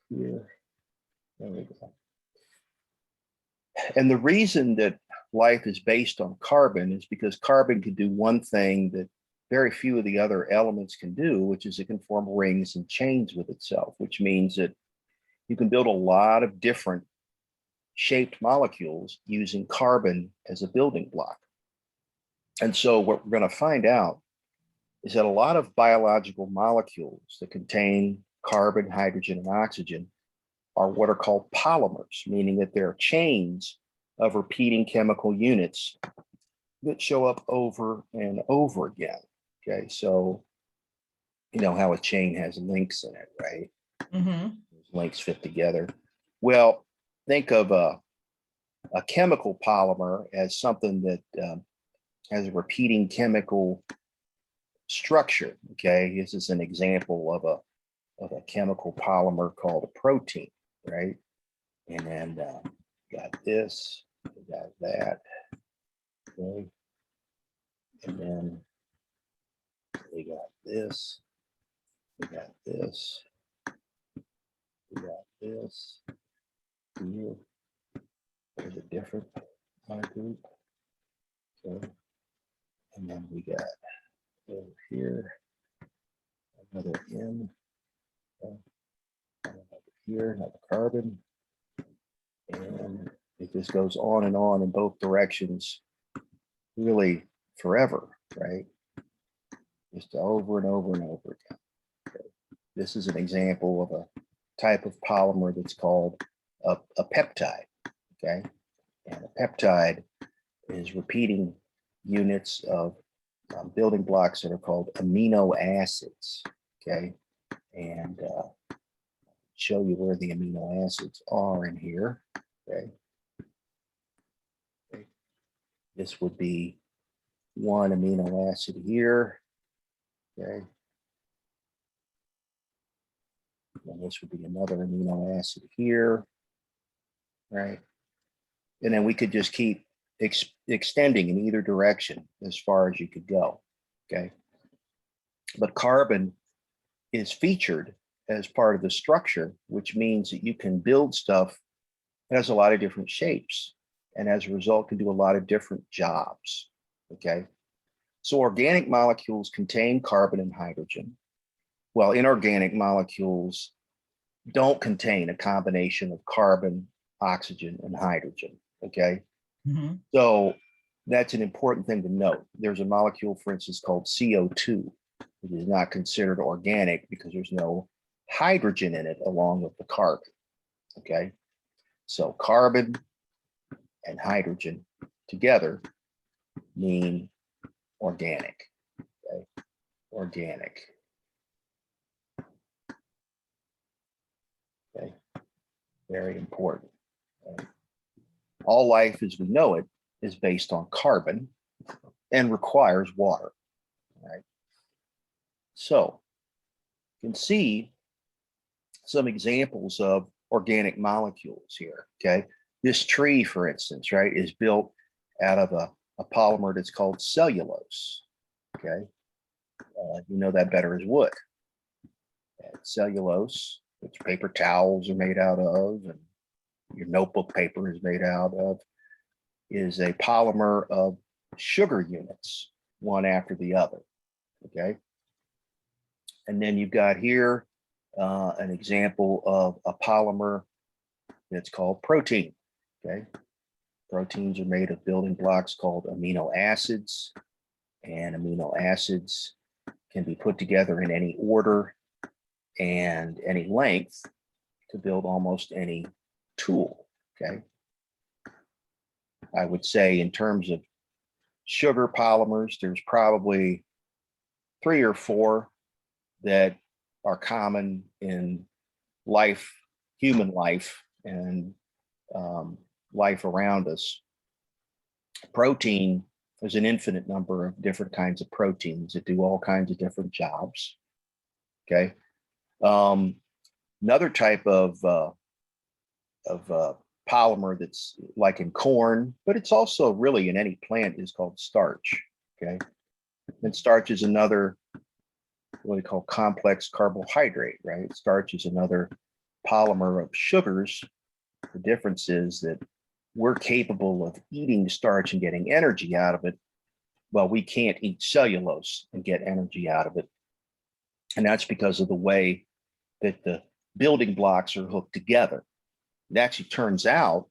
here. There we go. And the reason that life is based on carbon is because carbon can do one thing that very few of the other elements can do, which is it can form rings and chains with itself, which means that you can build a lot of different shaped molecules using carbon as a building block. And so what we're going to find out is that a lot of biological molecules that contain carbon, hydrogen, and oxygen are what are called polymers, meaning that they're chains of repeating chemical units that show up over and over again. Okay, so you know how a chain has links in it, right? Mm-hmm. Those links fit together. Well, think of a chemical polymer as something that has a repeating chemical structure. Okay, this is an example of a chemical polymer called a protein, right? And then got this, we got that, okay, and then we got this, we got this, we got this. Here, there's a different group. Okay, and then we got over here another N, okay, another here, another carbon, and it just goes on and on in both directions, really forever, right? Just over and over and over again. Okay. This is an example of a type of polymer that's called a peptide, okay? And a peptide is repeating units of building blocks that are called amino acids, okay? And show you where the amino acids are in here, okay? Okay. This would be one amino acid here, okay? And this would be another amino acid here, right? And then we could just keep extending in either direction as far as you could go, okay? But carbon is featured as part of the structure, which means that you can build stuff that has a lot of different shapes, and as a result can do a lot of different jobs, okay? So organic molecules contain carbon and hydrogen, while inorganic molecules don't contain a combination of carbon, oxygen, and hydrogen, okay? Mm-hmm. So that's an important thing to note. There's a molecule, for instance, called CO2, which is not considered organic because there's no hydrogen in it along with the carbon, okay? So carbon and hydrogen together mean organic, okay? Organic. Okay, very important. Okay? All life as we know it is based on carbon and requires water, right? So you can see some examples of organic molecules here, okay? This tree, for instance, right, is built out of a polymer that's called cellulose, okay? You know that better as wood. And cellulose, which paper towels are made out of, and your notebook paper is made out of, is a polymer of sugar units, one after the other, okay? And then you've got here an example of a polymer that's called protein, okay? Proteins are made of building blocks called amino acids, and amino acids can be put together in any order and any length to build almost any tool, okay? I would say in terms of sugar polymers, there's probably 3 or 4 that are common in life, human life, and life around us. Protein, there's an infinite number of different kinds of proteins that do all kinds of different jobs, okay? Another type of polymer that's like in corn, but it's also really in any plant, is called starch, okay? And starch is another what we call complex carbohydrate, right? Starch is another polymer of sugars. The difference is that we're capable of eating starch and getting energy out of it. Well, we can't eat cellulose and get energy out of it. And that's because of the way that the building blocks are hooked together. It actually turns out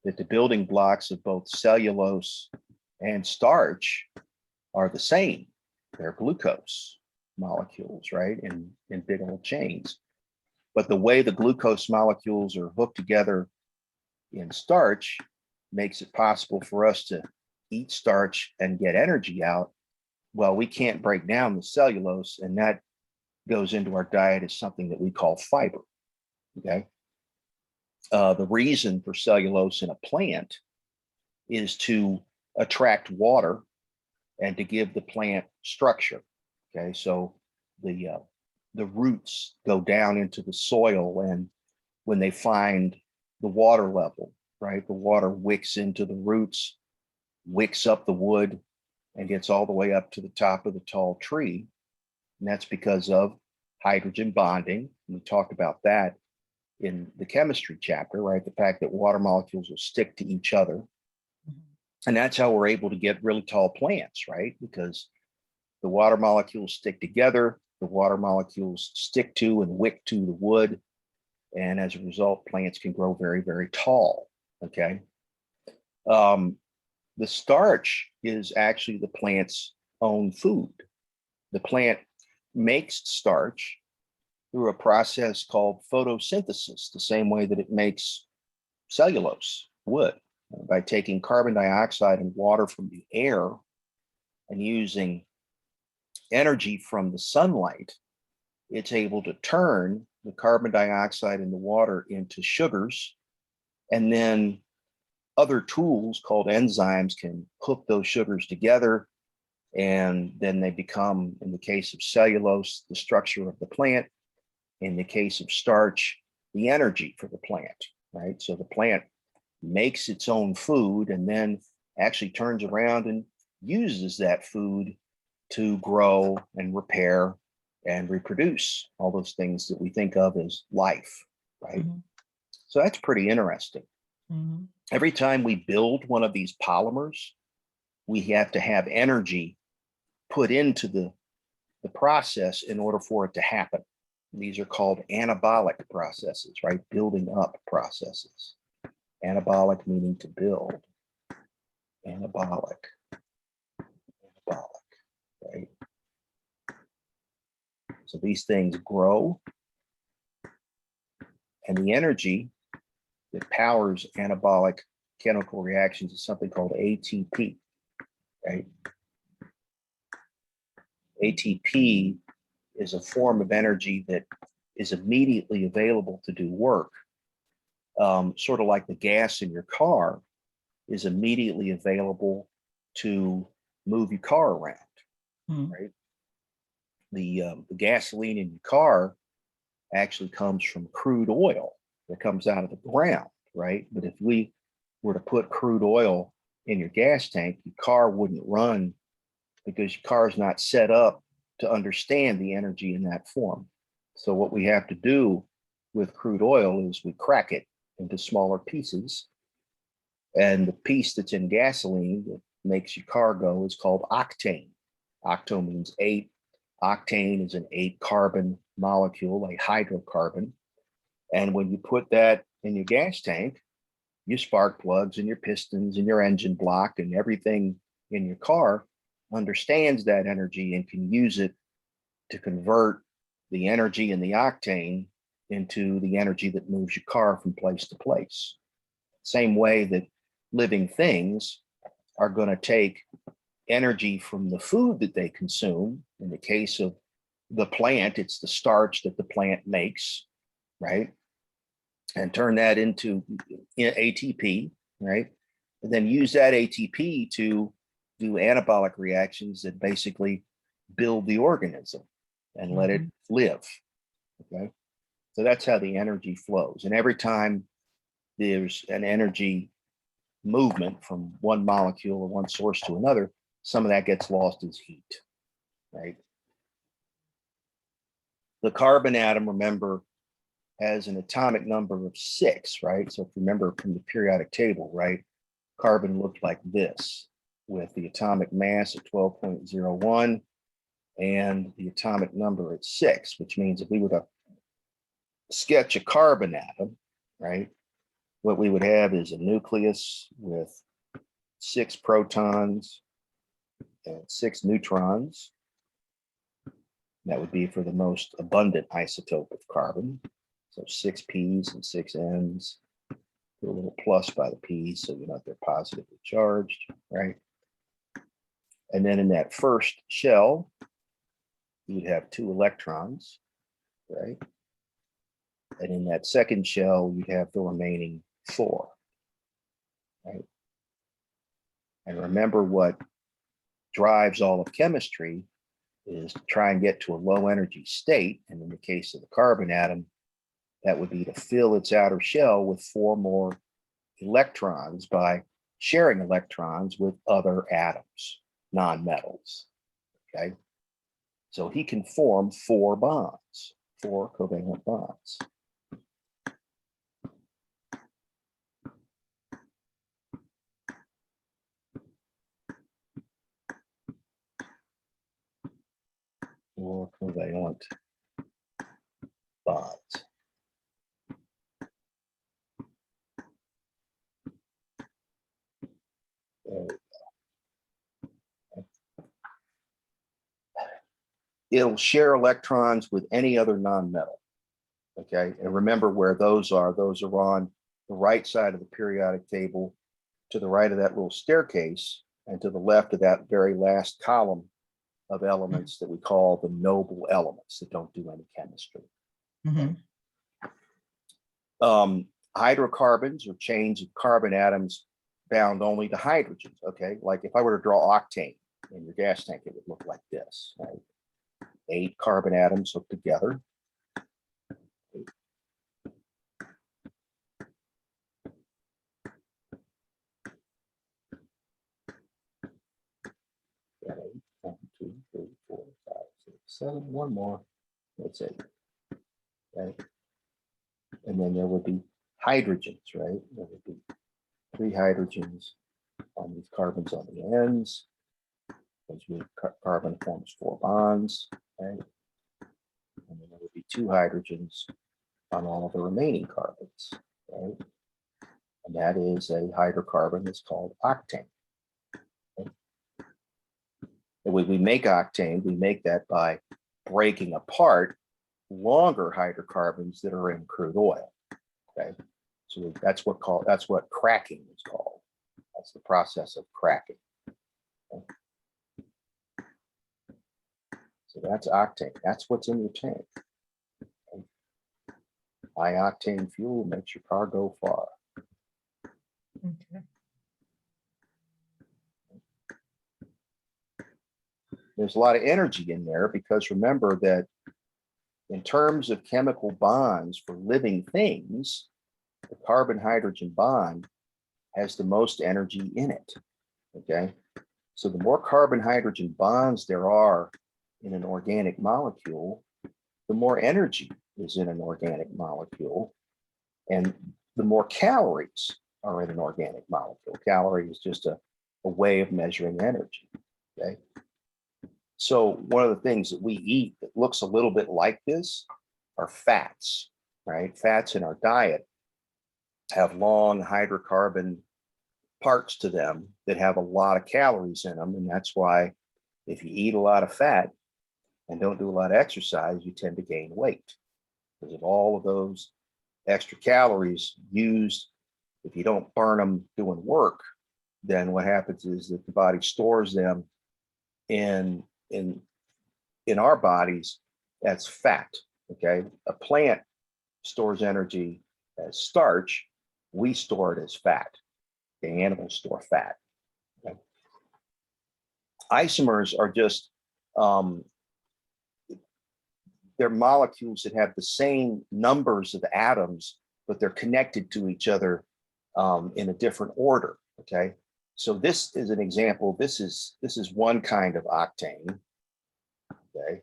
that the building blocks of both cellulose and starch are the same. They're glucose molecules, right? In big old chains. But the way the glucose molecules are hooked together in starch makes it possible for us to eat starch and get energy out. Well, we can't break down the cellulose, and that goes into our diet as something that we call fiber. Okay. The reason for cellulose in a plant is to attract water and to give the plant structure. Okay, so the roots go down into the soil, and when they find the water level, right, the water wicks into the roots, wicks up the wood, and gets all the way up to the top of the tall tree. And that's because of hydrogen bonding. We talked about that in the chemistry chapter, right? The fact that water molecules will stick to each other. And that's how we're able to get really tall plants, right? Because the water molecules stick together, the water molecules stick to and wick to the wood. And as a result, plants can grow very, very tall, okay? The starch is actually the plant's own food. The plant makes starch through a process called photosynthesis, the same way that it makes cellulose, wood, by taking carbon dioxide and water from the air and using energy from the sunlight. It's able to turn the carbon dioxide in the water into sugars, and then other tools called enzymes can hook those sugars together, and then they become, in the case of cellulose, the structure of the plant. In the case of starch, the energy for the plant, right? So the plant makes its own food and then actually turns around and uses that food to grow and repair and reproduce, all those things that we think of as life, right? Mm-hmm. So that's pretty interesting. Mm-hmm. Every time we build one of these polymers, we have to have energy put into the process in order for it to happen. These are called anabolic processes, right? Building up processes. Anabolic meaning to build. Anabolic, right? So these things grow, and the energy that powers anabolic chemical reactions is something called ATP, right? ATP is a form of energy that is immediately available to do work. Sort of like the gas in your car is immediately available to move your car around, right? The gasoline in your car actually comes from crude oil that comes out of the ground, right? But if we were to put crude oil in your gas tank, your car wouldn't run because your car is not set up to understand the energy in that form. So what we have to do with crude oil is we crack it into smaller pieces. And the piece that's in gasoline that makes your car go is called octane. Octo means 8. Octane is an 8-carbon molecule, a hydrocarbon. And when you put that in your gas tank, your spark plugs and your pistons and your engine block and everything in your car understands that energy and can use it to convert the energy in the octane into the energy that moves your car from place to place. Same way that living things are going to take energy from the food that they consume. In the case of the plant, it's the starch that the plant makes, right? And turn that into ATP, right? And then use that ATP to do anabolic reactions that basically build the organism and let it live, okay? So that's how the energy flows. And every time there's an energy movement from one molecule or one source to another, some of that gets lost as heat, right? The carbon atom, remember, has an atomic number of 6, right? So if you remember from the periodic table, right, carbon looked like this with the atomic mass at 12.01 and the atomic number at 6, which means if we were to sketch a carbon atom, right, what we would have is a nucleus with 6 protons and 6 neutrons. That would be for the most abundant isotope of carbon. So 6 P's and 6 N's. Put a little plus by the P's so you know they're positively charged, right? And then in that first shell, you'd have 2 electrons, right? And in that second shell, you'd have the remaining 4, right? And remember what drives all of chemistry is to try and get to a low energy state. And in the case of the carbon atom, that would be to fill its outer shell with 4 more electrons by sharing electrons with other atoms, non-metals, okay? So he can form 4 bonds, 4 covalent bonds. Four covalent bonds. There we go. It'll share electrons with any other non-metal, okay? And remember where those are on the right side of the periodic table, to the right of that little staircase, and to the left of that very last column of elements that we call the noble elements that don't do any chemistry. Hydrocarbons are chains of carbon atoms bound only to hydrogens, okay? Like if I were to draw octane in your gas tank, it would look like this, right? 8 carbon atoms hooked together. One, two, three, four, five, six, seven. One more. That's 8. Okay. And then there would be hydrogens, right? There would be 3 hydrogens on these carbons on the ends. Because carbon forms 4 bonds, right? And then there would be 2 hydrogens on all of the remaining carbons, right? And that is a hydrocarbon that's called octane. Okay? And when we make octane, we make that by breaking apart longer hydrocarbons that are in crude oil. Okay, so that's what cracking is called. That's the process of cracking. Okay? So that's octane. That's what's in your tank. Okay? High octane fuel makes your car go far. Okay. There's a lot of energy in there because remember that in terms of chemical bonds for living things, the carbon-hydrogen bond has the most energy in it, okay? So the more carbon-hydrogen bonds there are in an organic molecule, the more energy is in an organic molecule, and the more calories are in an organic molecule. Calorie is just a way of measuring energy, okay? So one of the things that we eat that looks a little bit like this are fats, right? Fats in our diet have long hydrocarbon parts to them that have a lot of calories in them. And that's why if you eat a lot of fat and don't do a lot of exercise, you tend to gain weight because of all of those extra calories used. If you don't burn them doing work, then what happens is that the body stores them in our bodies as fat, okay? A plant stores energy as starch. We store it as fat. The animals store fat. Okay? Isomers are just, they're molecules that have the same numbers of atoms, but they're connected to each other in a different order, okay? So this is an example. This is one kind of octane, okay?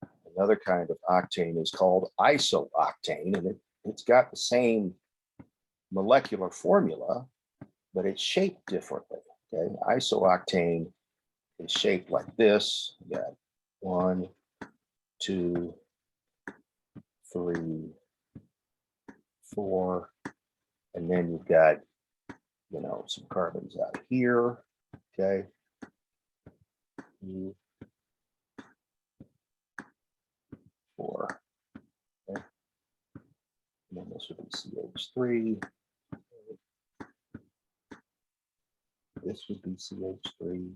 And Another kind of octane is called isooctane, and it's got the same molecular formula, but it's shaped differently. Okay, isooctane is shaped like this. You got 1, 2, 3, 4, and then you've got, you know, some carbons out here. Okay. 2, 4. Okay. And then this would be CH3. This would be CH3.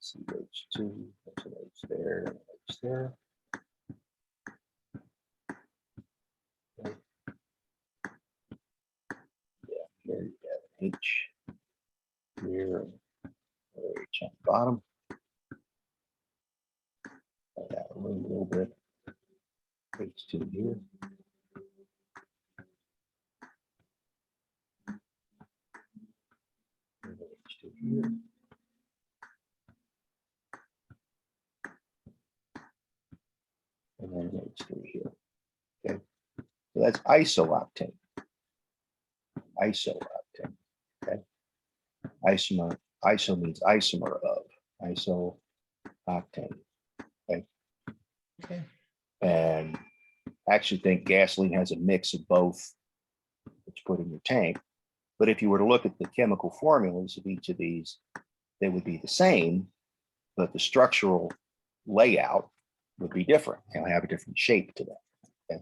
CH2, there's an H there, and an H there. Okay. Yeah, here you got an H here, and another H on the bottom. That out a little bit. H2 here. And H2 here. And then H3 here. Okay, so that's isooctane. Isooctane. Okay, iso means isomer of. Isooctane. Okay, Okay. and I actually think gasoline has a mix of both that you put in your tank. But if you were to look at the chemical formulas of each of these, they would be the same, but the structural layout would be different and have a different shape to them. Okay?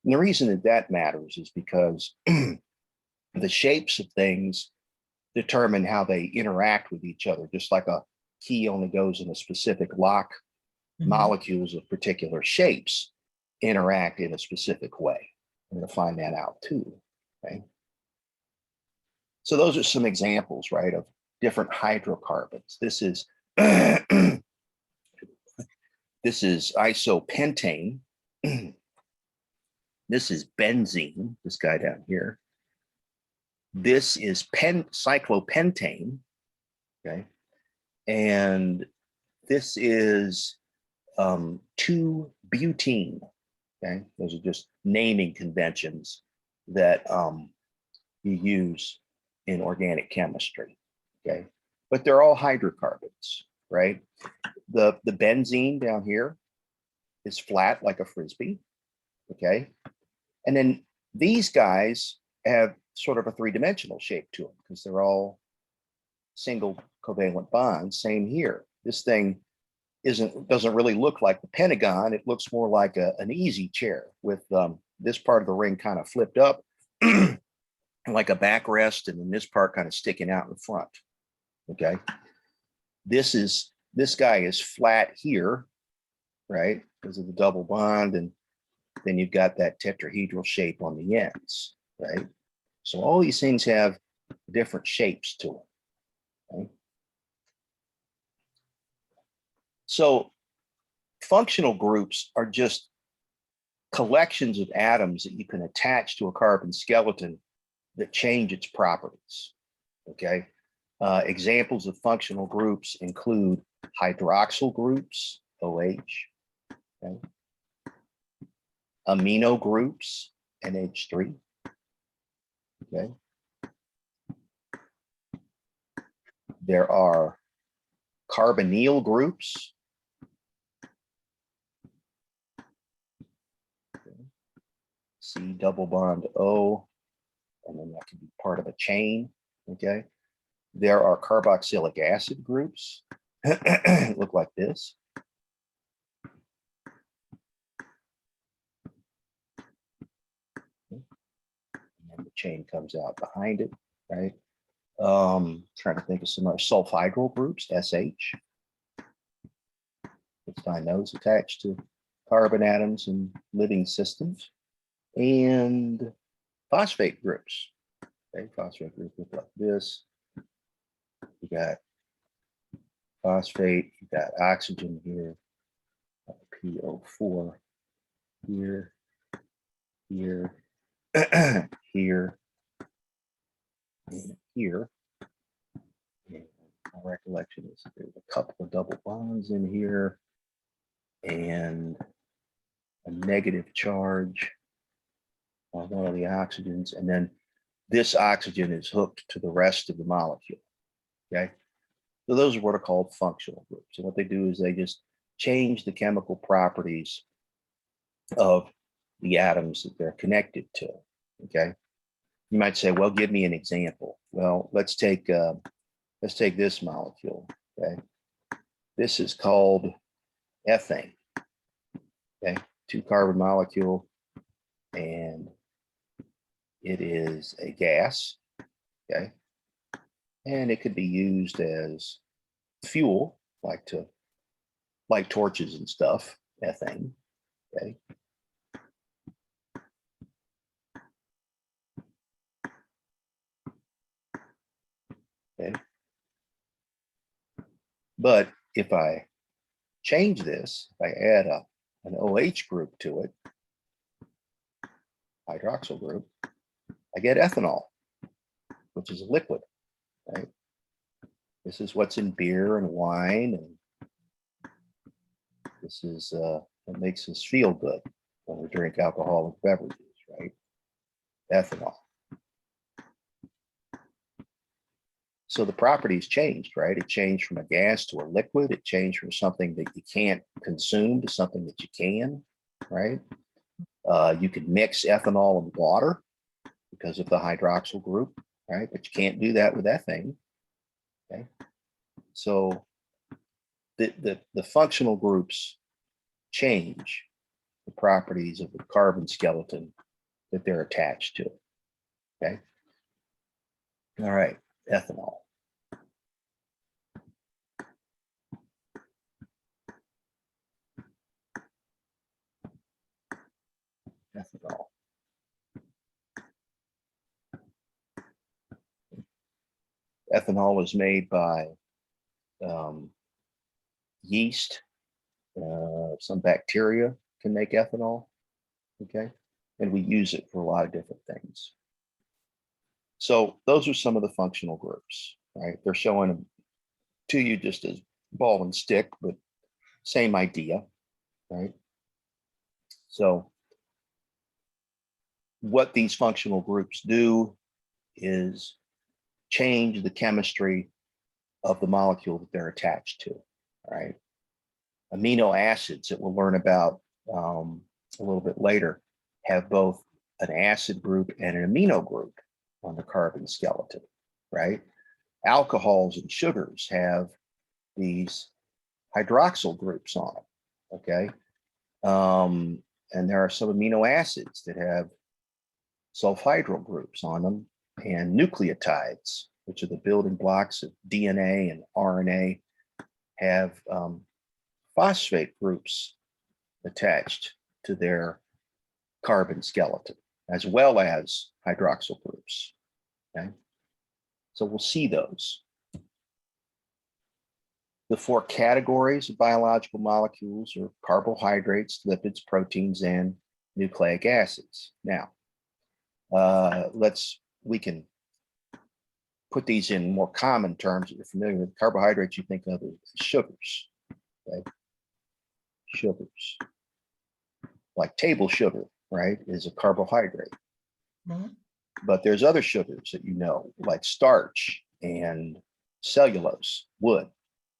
And the reason that that matters is because the shapes of things determine how they interact with each other, just like a key only goes in a specific lock. Molecules of particular shapes interact in a specific way. I'm going to find that out too. Okay. So those are some examples, right, of different hydrocarbons. This is this is isopentane. This is benzene, this guy down here. This is cyclopentane, okay? And this is 2-butene, okay? Those are just naming conventions that you use in organic chemistry, okay? But they're all hydrocarbons, right? The benzene down here is flat like a Frisbee, okay? And then these guys have sort of a three-dimensional shape to them because they're all single covalent bonds. Same here. This thing doesn't really look like the Pentagon. It looks more like an easy chair with this part of the ring kind of flipped up like a backrest, and then this part kind of sticking out in front. Okay. This guy is flat here, right? Because of the double bond, and then you've got that tetrahedral shape on the ends, right? So all these things have different shapes to them. Okay? So functional groups are just collections of atoms that you can attach to a carbon skeleton that change its properties. Okay. Examples of functional groups include hydroxyl groups, OH, okay? Amino groups, NH3. Okay. There are carbonyl groups. Okay. C double bond O, and then that can be part of a chain. Okay. There are carboxylic acid groups. Look like this. And then the chain comes out behind it, right? Trying to think of some other sulfhydryl groups, SH. Let's find those attached to carbon atoms in living systems. And phosphate groups. Okay, phosphate groups look like this. You got phosphate, you got oxygen here, PO4 here, here, here, and here, and My recollection is there's a couple of double bonds in here and a negative charge on one of the oxygens. And then this oxygen is hooked to the rest of the molecule. Okay. So those are what are called functional groups. And what they do is they just change the chemical properties of the atoms that they're connected to. Okay. You might say, well, give me an example. Well, let's take this molecule. Okay. This is called ethane. Okay. 2-carbon molecule, and it is a gas. Okay. And it could be used as fuel, like to light torches and stuff, ethane. Okay. Okay. But if I change this, if I add an OH group to it, hydroxyl group, I get ethanol, which is a liquid, right? This is what's in beer and wine, and this is what makes us feel good when we drink alcoholic beverages, right? Ethanol. So the properties changed, right? It changed from a gas to a liquid. It changed from something that you can't consume to something that you can, right? You could mix ethanol and water because of the hydroxyl group, right? But you can't do that with ethane. Okay. So the functional groups change the properties of the carbon skeleton that they're attached to. Okay. All right. Ethanol. Ethanol. Ethanol is made by yeast. Some bacteria can make ethanol. Okay. And we use it for a lot of different things. So those are some of the functional groups, right? They're showing them to you just as ball and stick, but same idea, right? So what these functional groups do is change the chemistry of the molecule that they're attached to, right? Amino acids that we'll learn about a little bit later have both an acid group and an amino group on the carbon skeleton, right? Alcohols and sugars have these hydroxyl groups on them, okay? And there are some amino acids that have sulfhydryl groups on them, and nucleotides, which are the building blocks of DNA and RNA, have phosphate groups attached to their carbon skeleton, as well as hydroxyl groups. Okay, so we'll see those. The 4 categories of biological molecules are carbohydrates, lipids, proteins, and nucleic acids. Now, we can put these in more common terms that you're familiar with. Carbohydrates you think of as sugars. Okay? Sugars. Like table sugar, right, is a carbohydrate. Mhm. But there's other sugars that you know, like starch and cellulose, wood,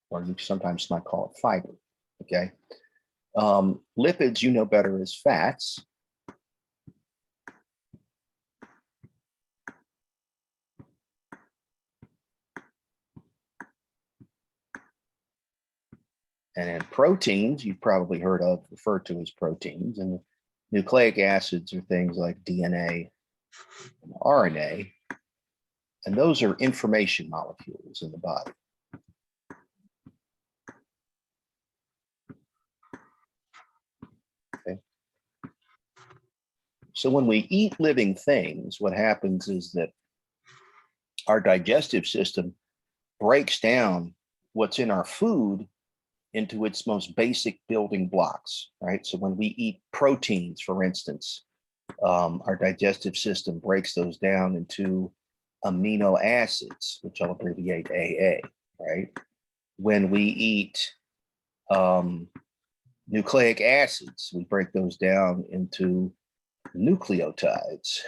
or you sometimes might call it fiber. Okay. Lipids you know better as fats. And then proteins you've probably heard of, referred to as proteins. And nucleic acids are things like DNA and RNA. And those are information molecules in the body. Okay. So when we eat living things, what happens is that our digestive system breaks down what's in our food into its most basic building blocks, right? So when we eat proteins, for instance, our digestive system breaks those down into amino acids, which I'll abbreviate AA. right? When we eat nucleic acids, we break those down into nucleotides.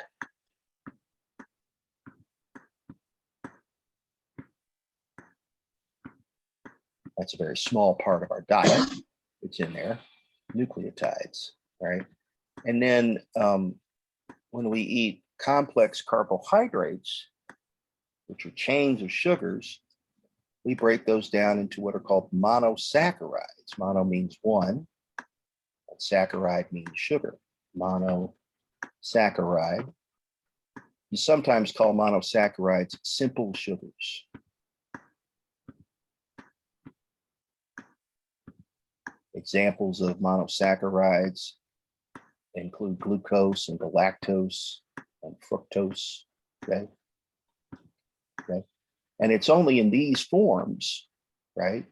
That's a very small part of our diet. It's in there, nucleotides, right? And then when we eat complex carbohydrates, which are chains of sugars, we break those down into what are called monosaccharides. Mono means one, and saccharide means sugar. Monosaccharide. You sometimes call monosaccharides simple sugars. Examples of monosaccharides include glucose and galactose and fructose. Okay. Okay. And it's only in these forms, right?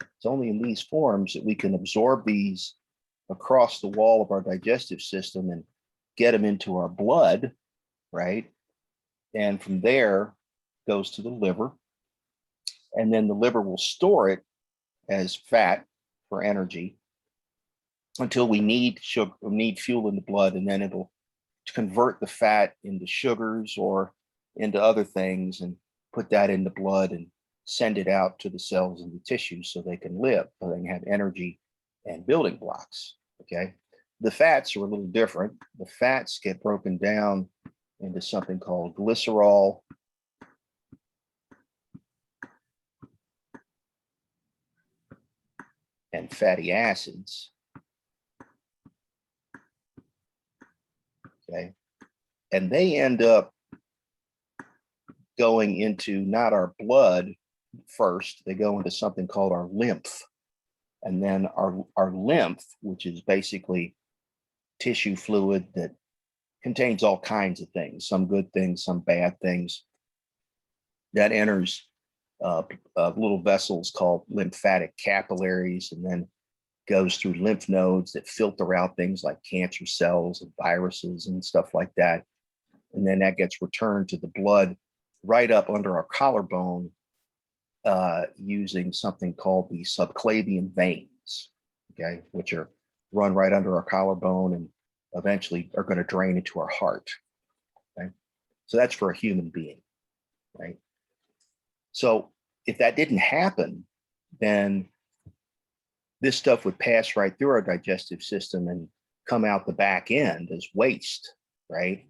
It's only in these forms that we can absorb these across the wall of our digestive system and get them into our blood, right? And from there goes to the liver. And then the liver will store it as fat for energy until we need sugar, need fuel in the blood, and then it'll convert the fat into sugars or into other things and put that in the blood and send it out to the cells in the tissue so they can live, so they can have energy and building blocks. Okay. The fats are a little different. The fats get broken down into something called glycerol and fatty acids. Okay. And they end up going into not our blood first, they go into something called our lymph. And then our lymph, which is basically tissue fluid that contains all kinds of things, some good things, some bad things, that enters little vessels called lymphatic capillaries, and then goes through lymph nodes that filter out things like cancer cells and viruses and stuff like that. And then that gets returned to the blood right up under our collarbone using something called the subclavian veins, okay, which are run right under our collarbone and eventually are going to drain into our heart. Okay, so that's for a human being, right? So if that didn't happen, then this stuff would pass right through our digestive system and come out the back end as waste, right?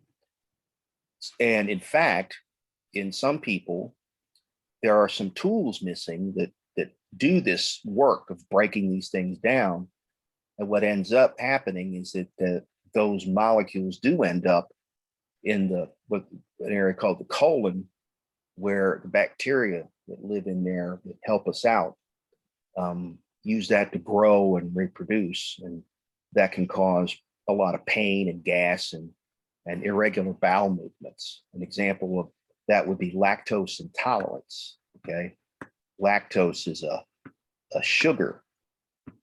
And in fact, in some people, there are some tools missing that do this work of breaking these things down. And what ends up happening is that those molecules do end up in an area called the colon, where the bacteria that live in there that help us out use that to grow and reproduce, and that can cause a lot of pain and gas and irregular bowel movements. An example of that would be lactose intolerance. Okay, lactose is a sugar,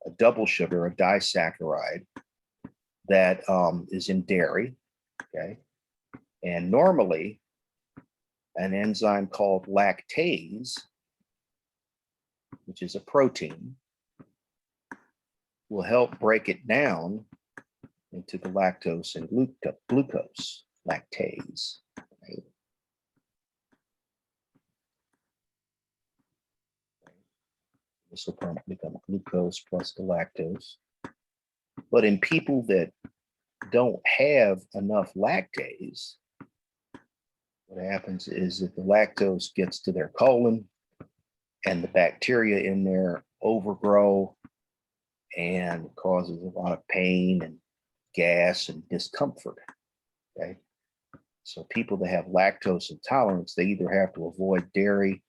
a double sugar, a disaccharide that is in dairy. Okay, and normally an enzyme called lactase, which is a protein, will help break it down into the lactose and glucose, lactase. Right? This will become glucose plus galactose. But in people that don't have enough lactase, what happens is that the lactose gets to their colon and the bacteria in there overgrow and causes a lot of pain and gas and discomfort. Okay. So people that have lactose intolerance, they either have to avoid dairy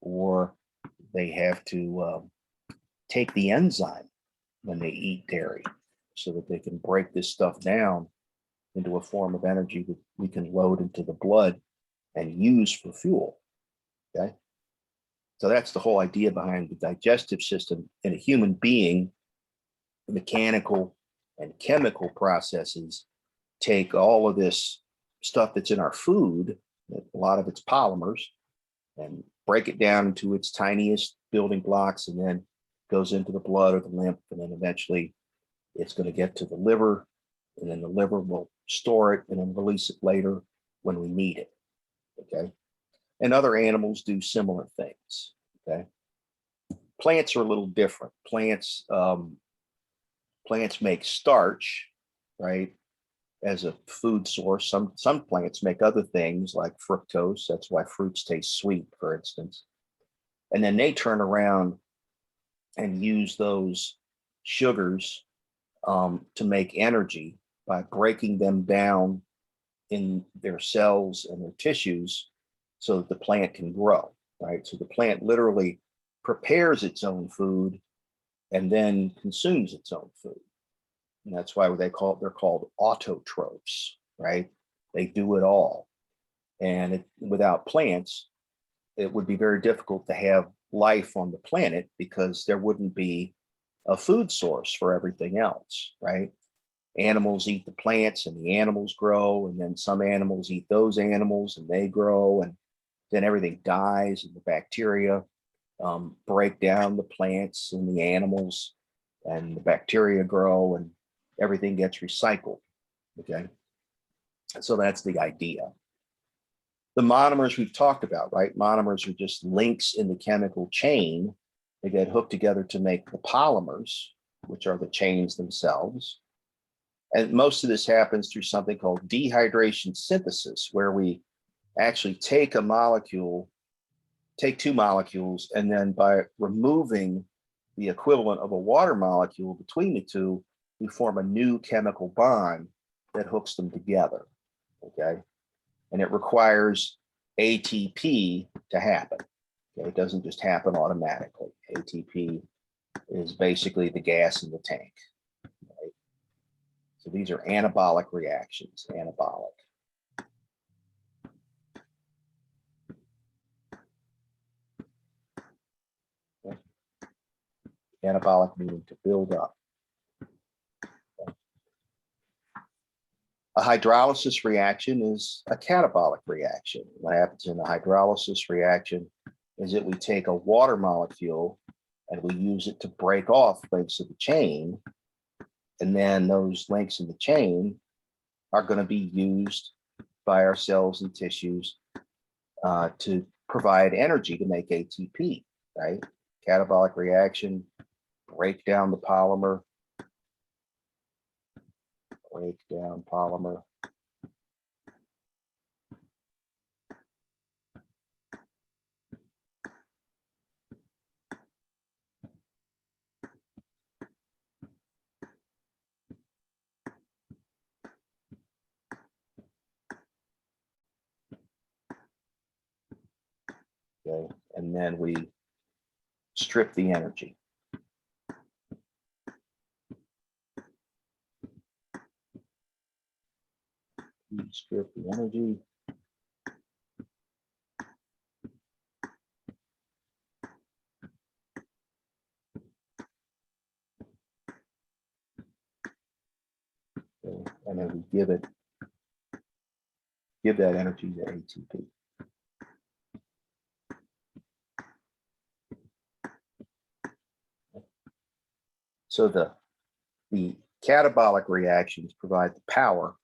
or they have to take the enzyme when they eat dairy so that they can break this stuff down into a form of energy that we can load into the blood and use for fuel. Okay. So that's the whole idea behind the digestive system. In a human being, mechanical and chemical processes take all of this stuff that's in our food, a lot of it's polymers, and break it down into its tiniest building blocks, and then goes into the blood or the lymph, and then eventually it's going to get to the liver, and then the liver will store it and then release it later when we need it. Okay. And other animals do similar things. Okay. Plants are a little different. Plants make starch, right, as a food source. Some plants make other things like fructose. That's why fruits taste sweet, for instance. And then they turn around and use those sugars to make energy by breaking them down in their cells and their tissues so that the plant can grow, right? So the plant literally prepares its own food and then consumes its own food. And that's why they're called autotrophs, right? They do it all. And without plants, it would be very difficult to have life on the planet because there wouldn't be a food source for everything else, right? Animals eat the plants and the animals grow, and then some animals eat those animals and they grow, and then everything dies and the bacteria break down the plants and the animals, and the bacteria grow and everything gets recycled. Okay. So that's the idea. The monomers we've talked about, right? Monomers are just links in the chemical chain. They get hooked together to make the polymers, which are the chains themselves. And most of this happens through something called dehydration synthesis, where we actually take two molecules, and then by removing the equivalent of a water molecule between the two, we form a new chemical bond that hooks them together. Okay. And it requires ATP to happen. Okay? It doesn't just happen automatically. ATP is basically the gas in the tank. Right? So these are anabolic reactions, anabolic. Okay. Anabolic meaning to build up. A hydrolysis reaction is a catabolic reaction. What happens in a hydrolysis reaction is that we take a water molecule and we use it to break off links of the chain. And then those links in the chain are going to be used by our cells and tissues to provide energy to make ATP, right? Catabolic reaction, break down the polymer, break down polymer. Okay, and then we strip the energy. Strip the energy. Okay, and then we give that energy to ATP. So the catabolic reactions provide the power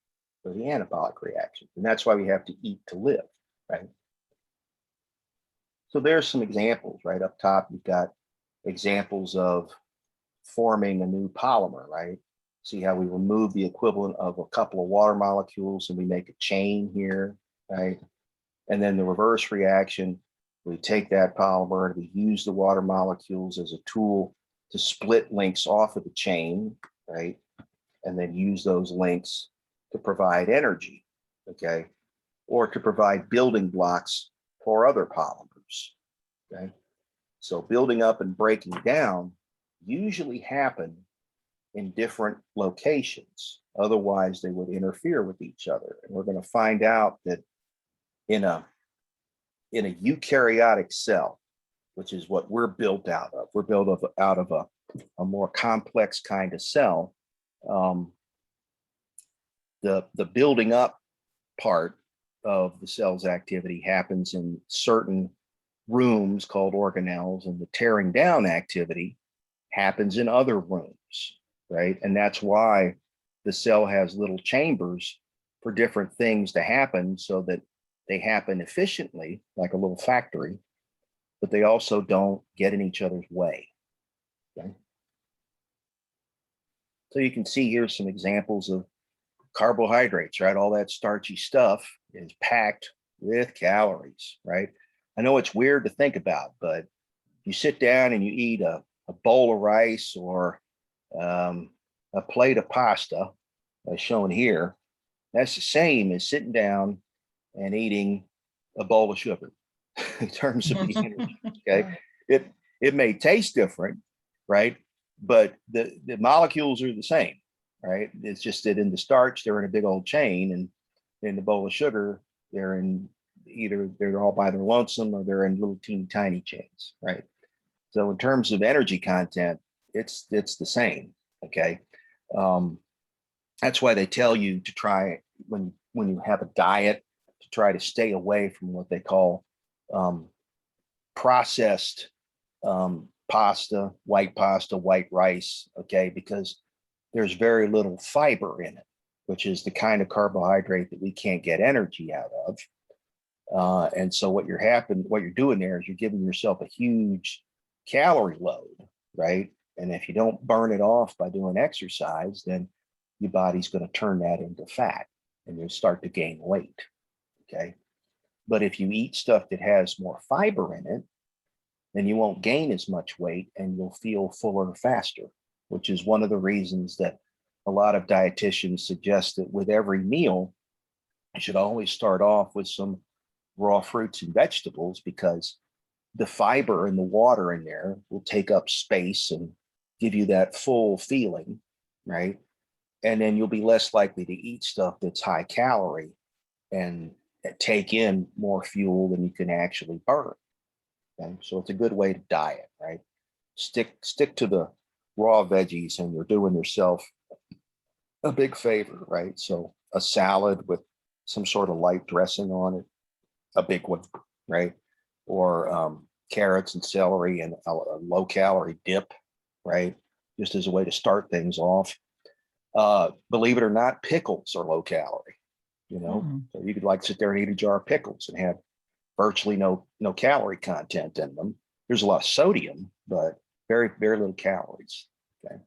for the anabolic reactions. And that's why we have to eat to live, right? So there's some examples, right? Up top, you've got examples of forming a new polymer, right? See how we remove the equivalent of a couple of water molecules and we make a chain here, right? And then the reverse reaction, we take that polymer and we use the water molecules as a tool to split links off of the chain, right? And then use those links to provide energy, okay? Or to provide building blocks for other polymers, okay? So building up and breaking down usually happen in different locations. Otherwise, they would interfere with each other. And we're going to find out that in a eukaryotic cell, which is what we're built out of, we're built out of a more complex kind of cell. The building up part of the cell's activity happens in certain rooms called organelles, and the tearing down activity happens in other rooms, right? And that's why the cell has little chambers for different things to happen so that they happen efficiently, like a little factory, but they also don't get in each other's way. Okay? So you can see here some examples of carbohydrates, right? All that starchy stuff is packed with calories, right? I know it's weird to think about, but you sit down and you eat a bowl of rice or a plate of pasta, as shown here, that's the same as sitting down and eating a bowl of sugar in terms of the energy. Okay. It may taste different, right? But the molecules are the same, right? It's just that in the starch, they're in a big old chain, and in the bowl of sugar, they're in either they're all by their lonesome or they're in little teeny tiny chains, right? So in terms of energy content, it's the same. Okay. Um, that's why they tell you to try when you have a diet to try to stay away from what they call um, processed pasta, white rice. Okay, because there's very little fiber in it, which is the kind of carbohydrate that we can't get energy out of. And so what you're doing there is you're giving yourself a huge calorie load, right? And if you don't burn it off by doing exercise, then your body's going to turn that into fat and you'll start to gain weight. Okay. But if you eat stuff that has more fiber in it, then you won't gain as much weight and you'll feel fuller faster, which is one of the reasons that a lot of dietitians suggest that with every meal, you should always start off with some raw fruits and vegetables, because the fiber and the water in there will take up space and give you that full feeling, right? And then you'll be less likely to eat stuff that's high calorie and take in more fuel than you can actually burn. Okay? So it's a good way to diet, right? Stick to the raw veggies and you're doing yourself a big favor, right? So a salad with some sort of light dressing on it, a big one, right? Or carrots and celery and a low calorie dip, right? Just as a way to start things off. Believe it or not, pickles are low calorie, you know? So you could like sit there and eat a jar of pickles and have virtually no calorie content in them. There's a lot of sodium, but very, very little calories. Okay.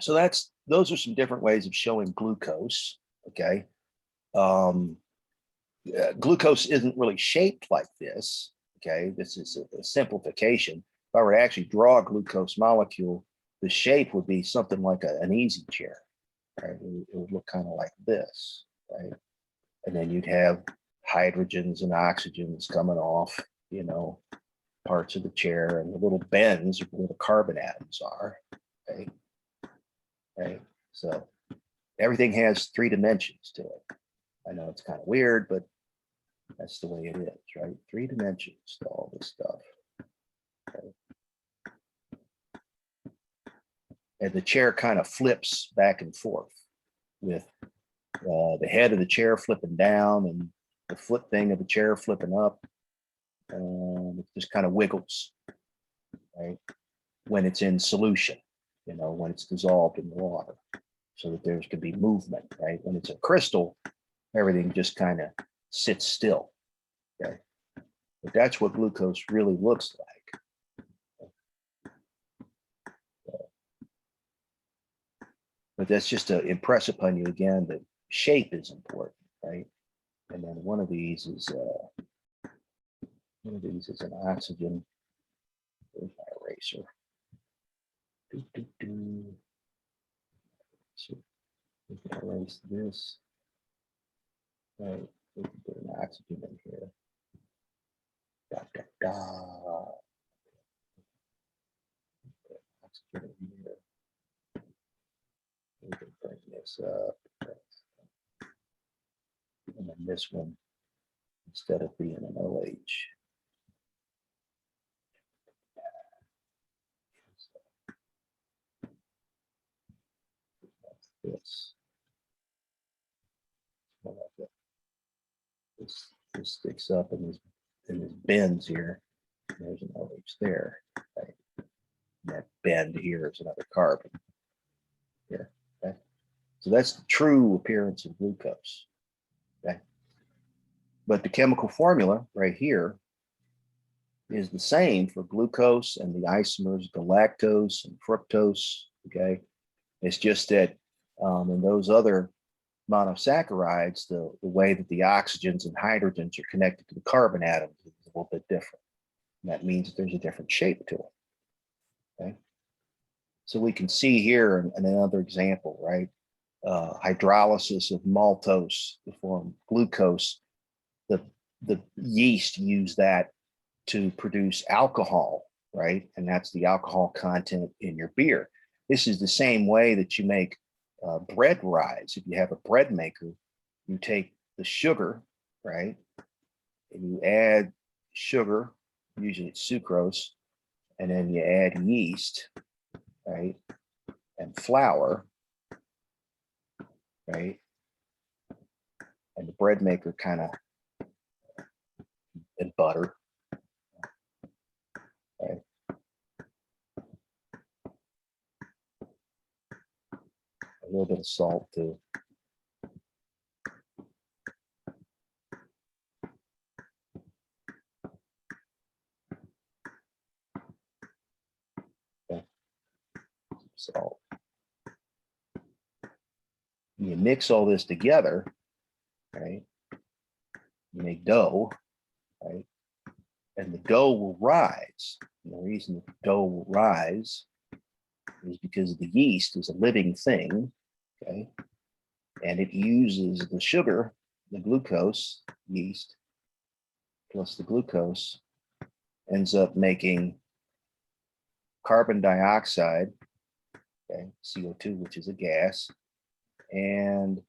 So those are some different ways of showing glucose. Okay. Glucose isn't really shaped like this. Okay. This is a simplification. If I were to actually draw a glucose molecule, the shape would be something like an easy chair. Right. It would look kind of like this. Right. And then you'd have hydrogens and oxygens coming off, parts of the chair, and the little bends where the carbon atoms are. Okay. Right. So everything has 3 dimensions to it. I know it's kind of weird, but that's the way it is, right? 3 dimensions to all this stuff. Okay. And the chair kind of flips back and forth with the head of the chair flipping down and the foot thing of the chair flipping up. It just kind of wiggles, right? When it's in solution, when it's dissolved in the water, so that there's to be movement, right? When it's a crystal, everything just kind of sits still. Okay. But that's what glucose really looks like. But that's just to impress upon you again that shape is important, right? And then one of these is an oxygen. There's my eraser. So we can erase this. Right. We can put an oxygen in here. Da, da, da. Oxygen in here. We can bring this up. And then this one, instead of being an OH. That's this. This sticks up and in this bends here. There's an OH there. Okay. That bend here is another carbon here. Okay. So that's the true appearance of glucose. Okay. But the chemical formula right here is the same for glucose and the isomers, galactose and fructose. Okay. It's just that in those other monosaccharides, the way that the oxygens and hydrogens are connected to the carbon atoms is a little bit different. And that means that there's a different shape to it. Okay. So we can see here another example, right? Hydrolysis of maltose to form glucose. The yeast use that to produce alcohol, right? And that's the alcohol content in your beer. This is the same way that you make bread rise. If you have a bread maker, you take the sugar, right? And you add sugar, usually it's sucrose, and then you add yeast, right? And flour, right? And the bread maker kind of, and butter, right? A little bit of salt too. Okay. Salt. You mix all this together, right? You make dough, right? And the dough will rise. And the reason the dough will rise is because the yeast is a living thing, okay? And it uses the sugar, the glucose, yeast, plus the glucose, ends up making carbon dioxide, okay, CO2, which is a gas, and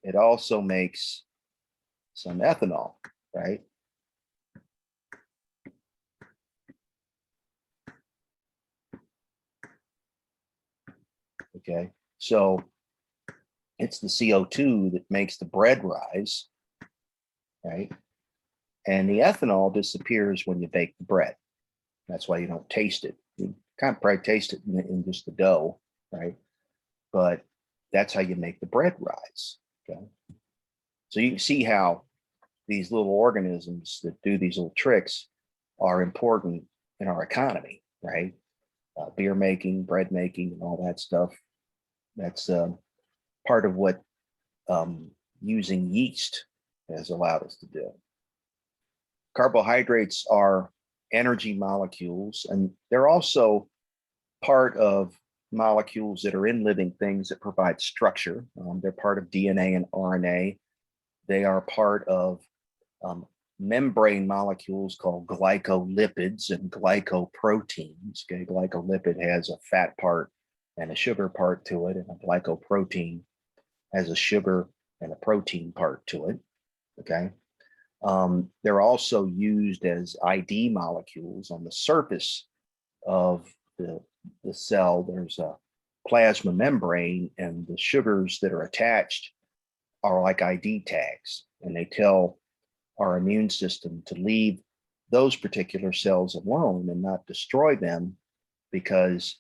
it also makes some ethanol, right? Okay, so it's the CO2 that makes the bread rise, right? And the ethanol disappears when you bake the bread. That's why you don't taste it. You kind of probably taste it in just the dough, right? But that's how you make the bread rise, okay? So you can see how these little organisms that do these little tricks are important in our economy, right? Beer making, bread making, and all that stuff. That's part of what using yeast has allowed us to do. Carbohydrates are energy molecules, and they're also part of molecules that are in living things that provide structure. They're part of DNA and RNA. They are part of membrane molecules called glycolipids and glycoproteins. Okay, glycolipid has a fat part and a sugar part to it, and a glycoprotein has a sugar and a protein part to it. Okay. They're also used as ID molecules on the surface of the cell. There's a plasma membrane, and the sugars that are attached are like ID tags, and they tell our immune system to leave those particular cells alone and not destroy them, because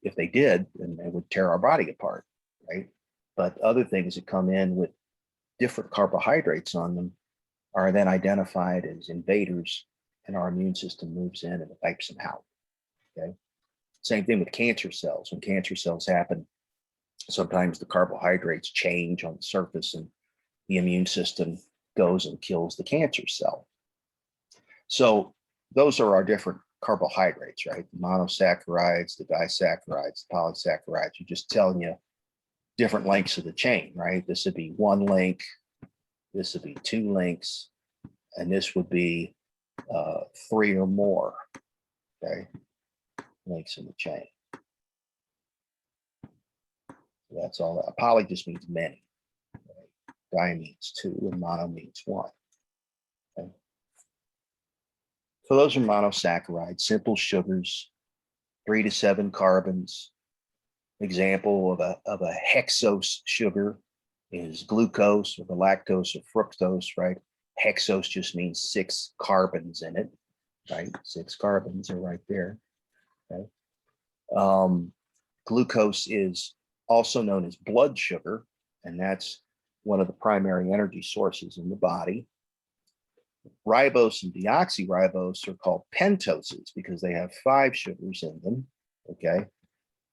if they did, then they would tear our body apart, right? But other things that come in with different carbohydrates on them are then identified as invaders, and our immune system moves in and wipes them out. Okay. Same thing with cancer cells. When cancer cells happen, sometimes the carbohydrates change on the surface, and the immune system goes and kills the cancer cell. So those are our different carbohydrates, right? The monosaccharides, the disaccharides, the polysaccharides. You're just telling you different lengths of the chain, right? This would be one link, this would be two links, and this would be three or more, okay, links in the chain. So that's all. Poly just means many. Right? Di means two, and mono means one. Okay? So those are monosaccharides, simple sugars, 3 to 7 carbons. Example of a hexose sugar is glucose or galactose or fructose, right? Hexose just means 6 carbons in it, right? 6 carbons are right there. Okay. Glucose is also known as blood sugar, and that's one of the primary energy sources in the body. Ribose and deoxyribose are called pentoses because they have 5 sugars in them, okay?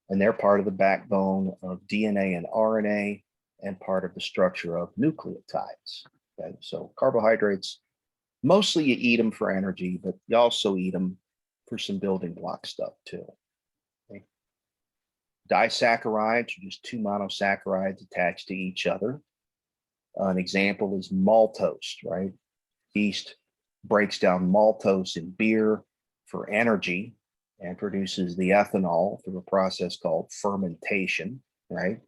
And they're part of the backbone of DNA and RNA and part of the structure of nucleotides, okay? So carbohydrates, mostly you eat them for energy, but you also eat them for some building block stuff too. Okay? Disaccharides are just 2 monosaccharides attached to each other. An example is maltose, right? Yeast breaks down maltose in beer for energy and produces the ethanol through a process called fermentation, right?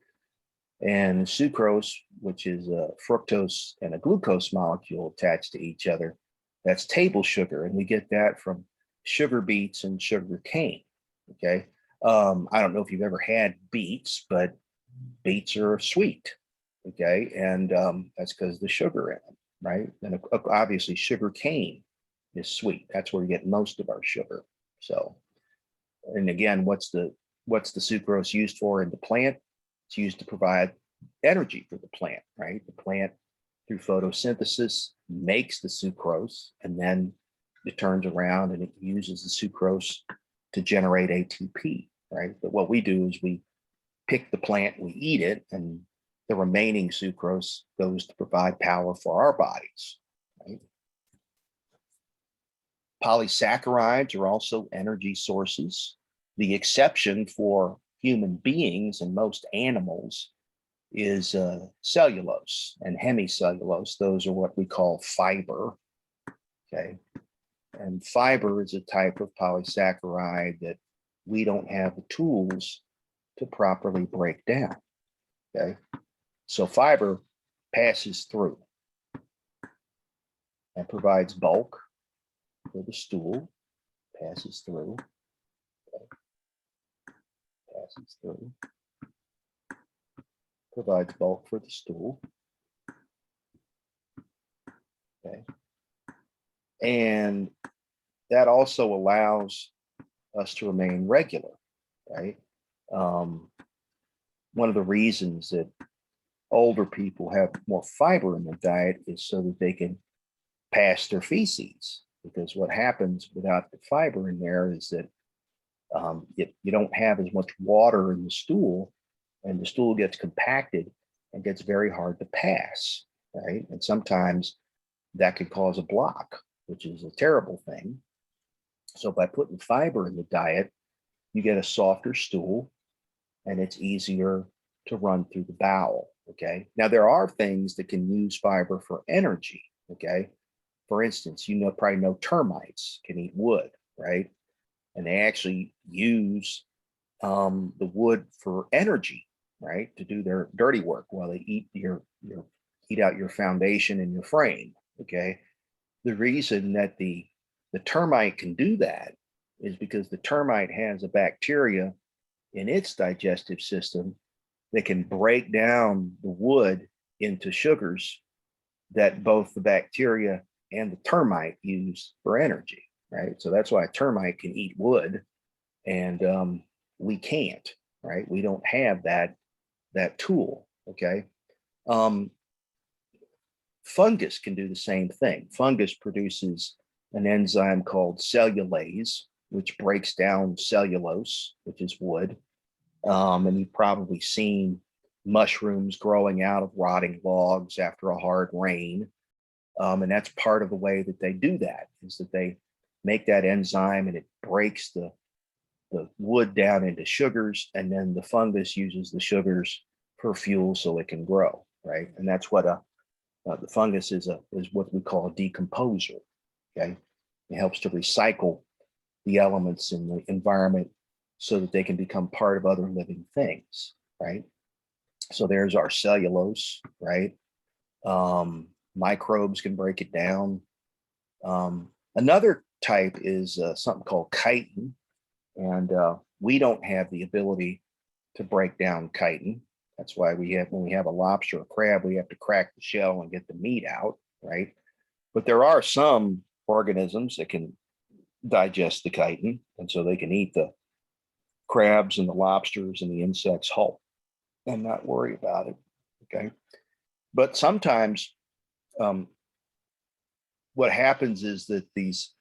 And sucrose, which is a fructose and a glucose molecule attached to each other, that's table sugar. And we get that from sugar beets and sugar cane, okay? I don't know if you've ever had beets, but beets are sweet, okay? And that's because the sugar in them, right? And obviously sugar cane is sweet. That's where we get most of our sugar. So, and again, what's the sucrose used for in the plant? It's used to provide energy for the plant, right? The plant, through photosynthesis, makes the sucrose, and then it turns around and it uses the sucrose to generate ATP, right? But what we do is we pick the plant, we eat it, and the remaining sucrose goes to provide power for our bodies, right? Polysaccharides are also energy sources. The exception for human beings and most animals is cellulose and hemicellulose. Those are what we call fiber, okay? And fiber is a type of polysaccharide that we don't have the tools to properly break down, okay? So fiber passes through and provides bulk for the stool, passes through, okay. Passes through, provides bulk for the stool, okay. And that also allows us to remain regular, right? One of the reasons that older people have more fiber in their diet is so that they can pass their feces. Because what happens without the fiber in there is that you don't have as much water in the stool, and the stool gets compacted and gets very hard to pass, right? And sometimes that could cause a block, which is a terrible thing. So by putting fiber in the diet, you get a softer stool and it's easier to run through the bowel, okay? Now, there are things that can use fiber for energy, okay? For instance, probably know termites can eat wood, right? And they actually use the wood for energy, right? To do their dirty work while they eat eat out your foundation and your frame, okay? The reason that the termite can do that is because the termite has a bacteria in its digestive system that can break down the wood into sugars that both the bacteria and the termite use for energy, right? So that's why a termite can eat wood and we can't, right? We don't have that tool, okay? Fungus can do the same thing. Fungus produces an enzyme called cellulase, which breaks down cellulose, which is wood. And you've probably seen mushrooms growing out of rotting logs after a hard rain. And that's part of the way that they do that, is that they make that enzyme and it breaks the wood down into sugars, and then the fungus uses the sugars for fuel so it can grow, right? And that's what the fungus is what we call a decomposer, okay? It helps to recycle the elements in the environment so that they can become part of other living things, right? So there's our cellulose, right? Microbes can break it down. Another type is something called chitin, and we don't have the ability to break down chitin. That's why when we have a lobster or crab, we have to crack the shell and get the meat out, right? But there are some organisms that can digest the chitin, and so they can eat the crabs and the lobsters and the insects whole and not worry about it. Okay. But sometimes um, what happens is that these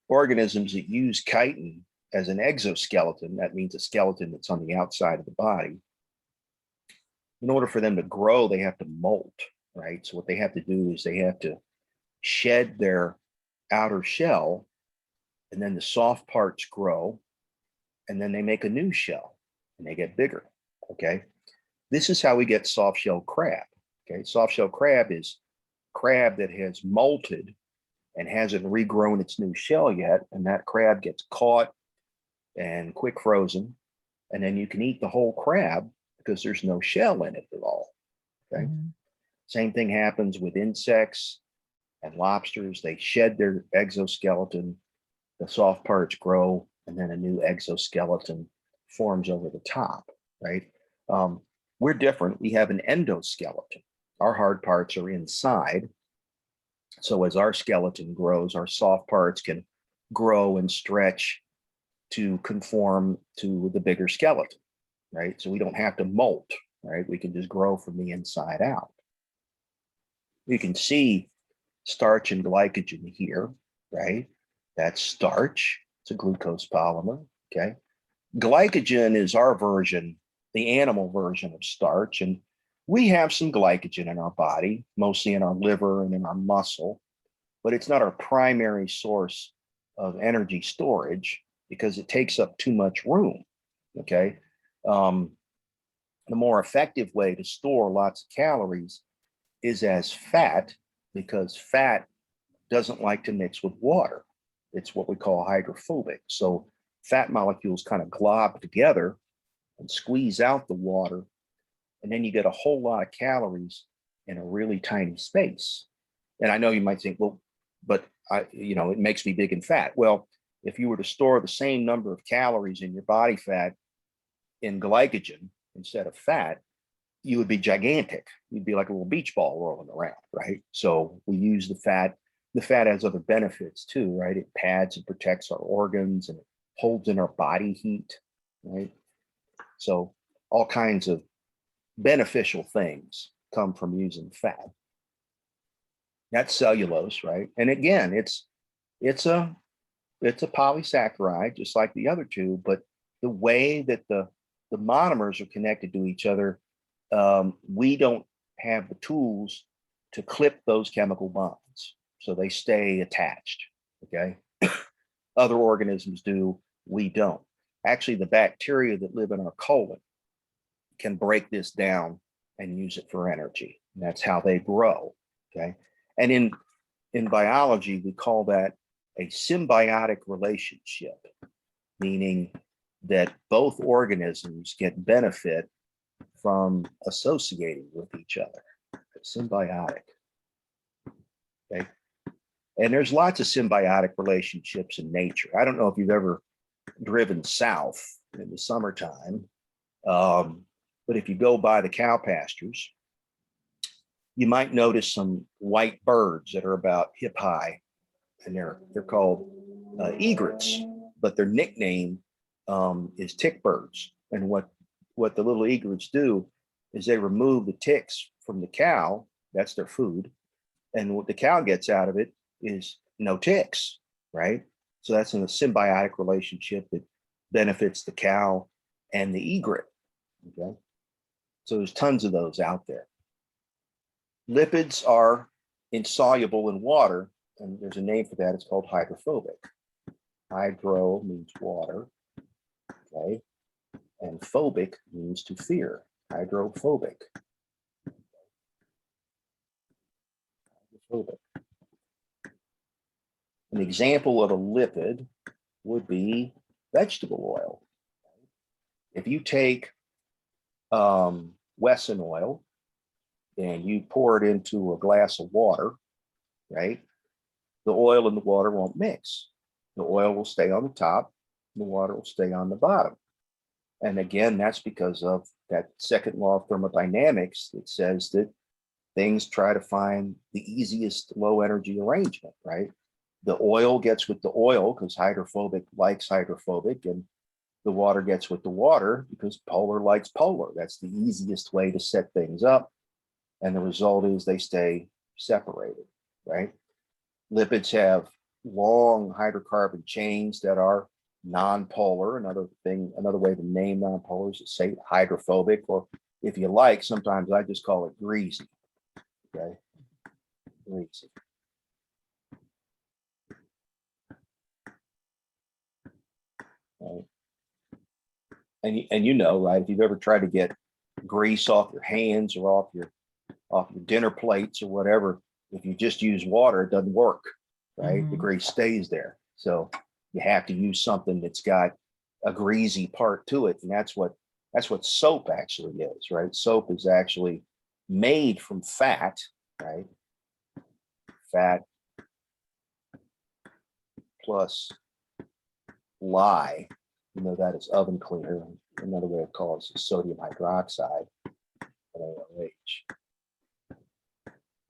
organisms that use chitin as an exoskeleton, that means a skeleton that's on the outside of the body, in order for them to grow, they have to molt, right? So what they have to do is they have to shed their outer shell, and then the soft parts grow, and then they make a new shell and they get bigger. Okay. This is how we get soft shell crab. Okay. Soft shell crab is crab that has molted and hasn't regrown its new shell yet. And that crab gets caught and quick frozen. And then you can eat the whole crab because there's no shell in it at all. Okay. Mhm. Same thing happens with insects and lobsters. They shed their exoskeleton, the soft parts grow, and then a new exoskeleton forms over the top, right? We're different. We have an endoskeleton. Our hard parts are inside. So as our skeleton grows, our soft parts can grow and stretch to conform to the bigger skeleton, right? So we don't have to molt, right? We can just grow from the inside out. You can see starch and glycogen here, right? That's starch. It's a glucose polymer, okay? Glycogen is our version, the animal version of starch. And we have some glycogen in our body, mostly in our liver and in our muscle, but it's not our primary source of energy storage because it takes up too much room, okay? The more effective way to store lots of calories is as fat, because fat doesn't like to mix with water. It's what we call hydrophobic. So fat molecules kind of glob together and squeeze out the water, and then you get a whole lot of calories in a really tiny space. And I know you might think, well, but it makes me big and fat. Well, if you were to store the same number of calories in your body fat in glycogen instead of fat, you would be gigantic. You'd be like a little beach ball rolling around, right? So we use the fat. The fat has other benefits too, right? It pads and protects our organs, and it holds in our body heat, right? So all kinds of beneficial things come from using fat. That's cellulose, right? And again, it's a polysaccharide, just like the other two, but the way that the monomers are connected to each other, we don't have the tools to clip those chemical bonds, so they stay attached. Okay. Other organisms do, we don't. Actually, the bacteria that live in our colon can break this down and use it for energy. And that's how they grow. Okay. And in biology, we call that a symbiotic relationship, meaning that both organisms get benefit from associating with each other. Symbiotic. Okay. And there's lots of symbiotic relationships in nature. I don't know if you've ever driven south in the summertime, but if you go by the cow pastures, you might notice some white birds that are about hip high, and they're called egrets, but their nickname is tick birds. And what the little egrets do is they remove the ticks from the cow. That's their food, and what the cow gets out of it is no ticks, right? So that's in a symbiotic relationship that benefits the cow and the egret. Okay, so there's tons of those out there. Lipids are insoluble in water, and there's a name for that. It's called hydrophobic. Hydro means water, okay, and phobic means to fear. Hydrophobic. Hydrophobic. An example of a lipid would be vegetable oil. If you take Wesson oil and you pour it into a glass of water, right, the oil and the water won't mix. The oil will stay on the top, the water will stay on the bottom. And again, that's because of that second law of thermodynamics that says that things try to find the easiest low energy arrangement, right? The oil gets with the oil because hydrophobic likes hydrophobic, and the water gets with the water because polar likes polar. That's the easiest way to set things up. And the result is they stay separated, right? Lipids have long hydrocarbon chains that are non-polar. Another way to name non-polars is say hydrophobic, or if you like, sometimes I just call it greasy. Okay, greasy. Right. And you know, right? If you've ever tried to get grease off your hands or off your dinner plates or whatever, if you just use water, it doesn't work, right? The grease stays there. So you have to use something that's got a greasy part to it, and that's what soap actually is, right? Soap is actually made from fat, right? Fat plus lye, you know, that is oven cleaner. Another way of calling it is sodium hydroxide, NaOH,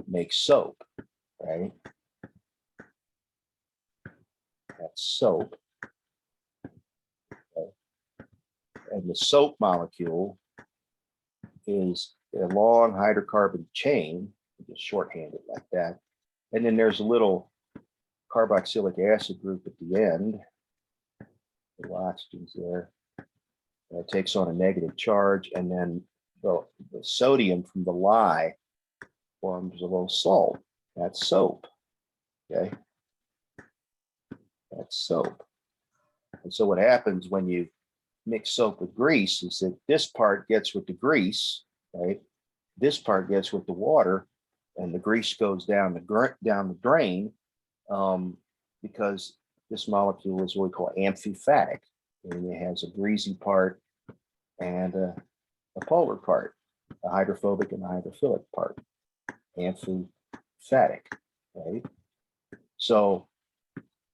makes soap, right? That's soap. Okay. And the soap molecule is a long hydrocarbon chain, just shorthanded like that. And then there's a little carboxylic acid group at the end. The oxygen's there. It takes on a negative charge, and then the sodium from the lye forms a little salt. That's soap. Okay, that's soap. And so what happens when you mix soap with grease is that this part gets with the grease, right? This part gets with the water, and the grease goes down the drain, because this molecule is what we call amphipathic, and it has a greasy part and a polar part, a hydrophobic and a hydrophilic part, amphipathic, right? So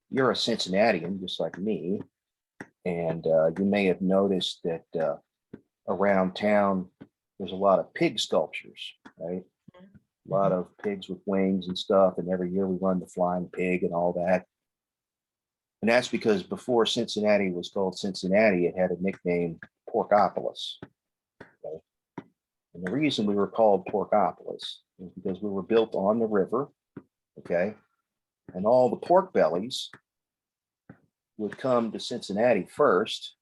you're a Cincinnatian, just like me, and you may have noticed that around town there's a lot of pig sculptures, right? A lot of pigs with wings and stuff, and every year we run the flying pig and all that. And that's because before Cincinnati was called Cincinnati, it had a nickname, Porkopolis. Okay? And the reason we were called Porkopolis is because we were built on the river, okay? And all the pork bellies would come to Cincinnati first,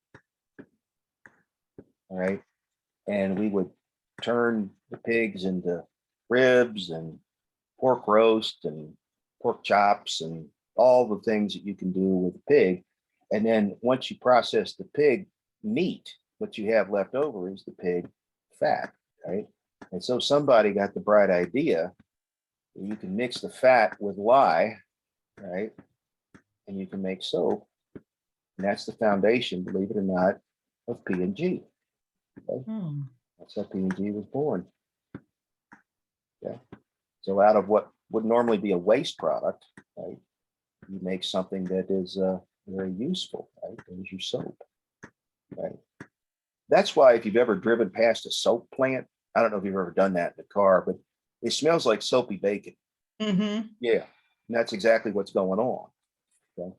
all right? And we would turn the pigs into ribs and pork roast and pork chops and all the things that you can do with a pig. And then once you process the pig meat, what you have left over is the pig fat, right? And so somebody got the bright idea that you can mix the fat with lye, right? And you can make soap. And that's the foundation, believe it or not, of P&G. Okay? That's how P&G was born. Okay. So out of what would normally be a waste product, right, you make something that is very useful, right? There's your soap, right? That's why if you've ever driven past a soap plant, I don't know if you've ever done that in the car, but it smells like soapy bacon. Yeah, and that's exactly what's going on. Okay.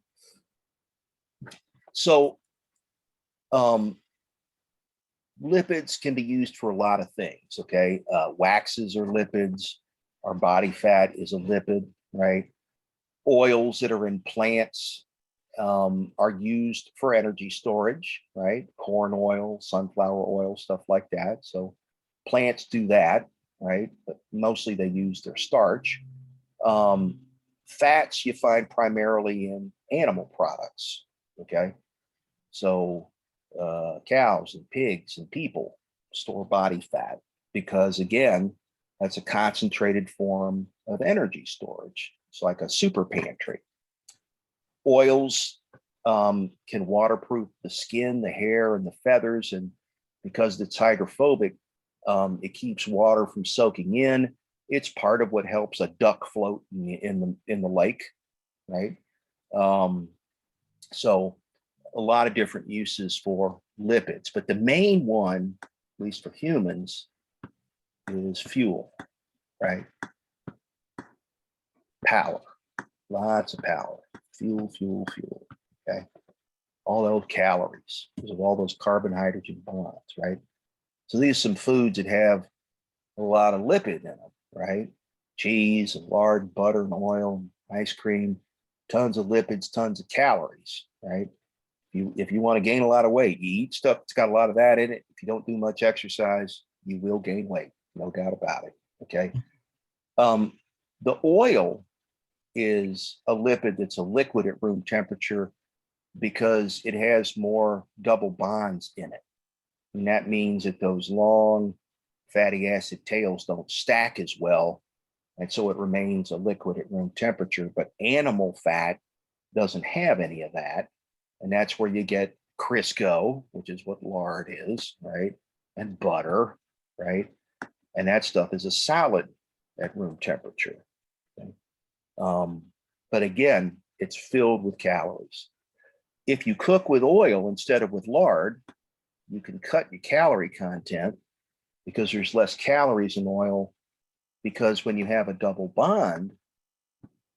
So lipids can be used for a lot of things, okay? Waxes are lipids. Our body fat is a lipid, right? Oils that are in plants are used for energy storage, right? Corn oil, sunflower oil, stuff like that. So plants do that, right? But mostly they use their starch. Fats you find primarily in animal products, okay? So cows and pigs and people store body fat because, again, that's a concentrated form of energy storage. It's like a super pantry. Oils can waterproof the skin, the hair, and the feathers, and because it's hydrophobic, it keeps water from soaking in. It's part of what helps a duck float in the lake, right? So a lot of different uses for lipids, but the main one, at least for humans, is fuel. right? Power, lots of power, fuel, fuel, fuel, okay? All those calories because of all those carbon hydrogen bonds, right? So these are some foods that have a lot of lipid in them, right? Cheese and lard, butter and oil, ice cream, tons of lipids, tons of calories, right? If you want to gain a lot of weight, you eat stuff that's got a lot of that in it. If you don't do much exercise, you will gain weight, no doubt about it. Okay. The oil is a lipid that's a liquid at room temperature because it has more double bonds in it. And that means that those long fatty acid tails don't stack as well. And so it remains a liquid at room temperature. But animal fat doesn't have any of that. And that's where you get Crisco, which is what lard is, right? And butter, right? And that stuff is a solid at room temperature. Okay? But again, it's filled with calories. If you cook with oil instead of with lard, you can cut your calorie content because there's less calories in oil, because when you have a double bond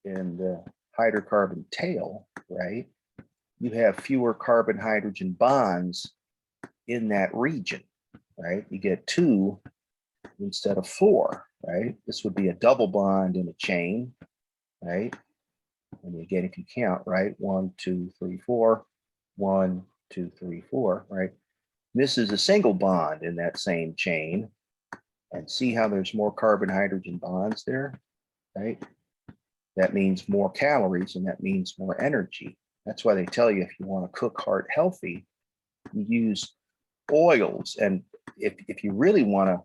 in the hydrocarbon tail, right, you have fewer carbon hydrogen bonds in that region, right? You get 2 instead of 4, right? This would be a double bond in a chain, right? And again, if you count, right, 1, 2, 3, 4, 1, 2, 3, 4, right? This is a single bond in that same chain. And see how there's more carbon hydrogen bonds there, right? That means more calories and that means more energy. That's why they tell you if you want to cook heart healthy, you use oils. And if you really want to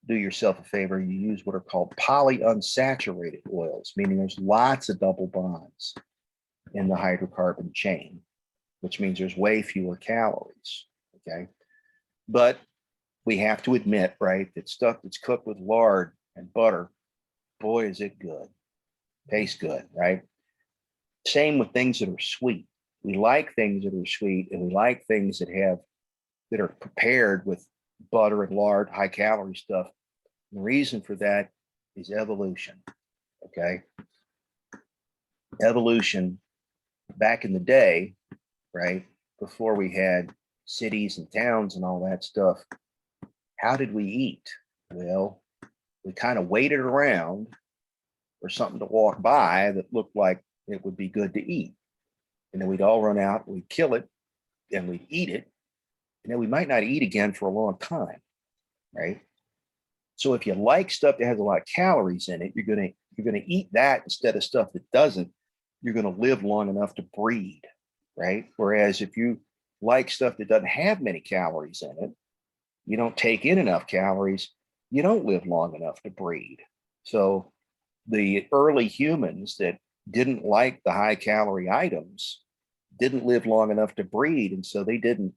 do yourself a favor, you use what are called polyunsaturated oils, meaning there's lots of double bonds in the hydrocarbon chain, which means there's way fewer calories, okay? But we have to admit, right, that stuff that's cooked with lard and butter, boy, is it good. Tastes good, right? Same with things that are sweet. We like things that are sweet, and we like things that are prepared with butter and lard, high calorie stuff. And the reason for that is evolution, okay? Evolution back in the day, right, before we had cities and towns and all that stuff, how did we eat? Well, we kind of waited around for something to walk by that looked like it would be good to eat. And then we'd all run out, we'd kill it, and we'd eat it. And then we might not eat again for a long time, right? So if you like stuff that has a lot of calories in it, you're gonna eat that instead of stuff that doesn't. You're gonna live long enough to breed, right? Whereas if you like stuff that doesn't have many calories in it, you don't take in enough calories, you don't live long enough to breed. So the early humans that didn't like the high calorie items didn't live long enough to breed. And so they didn't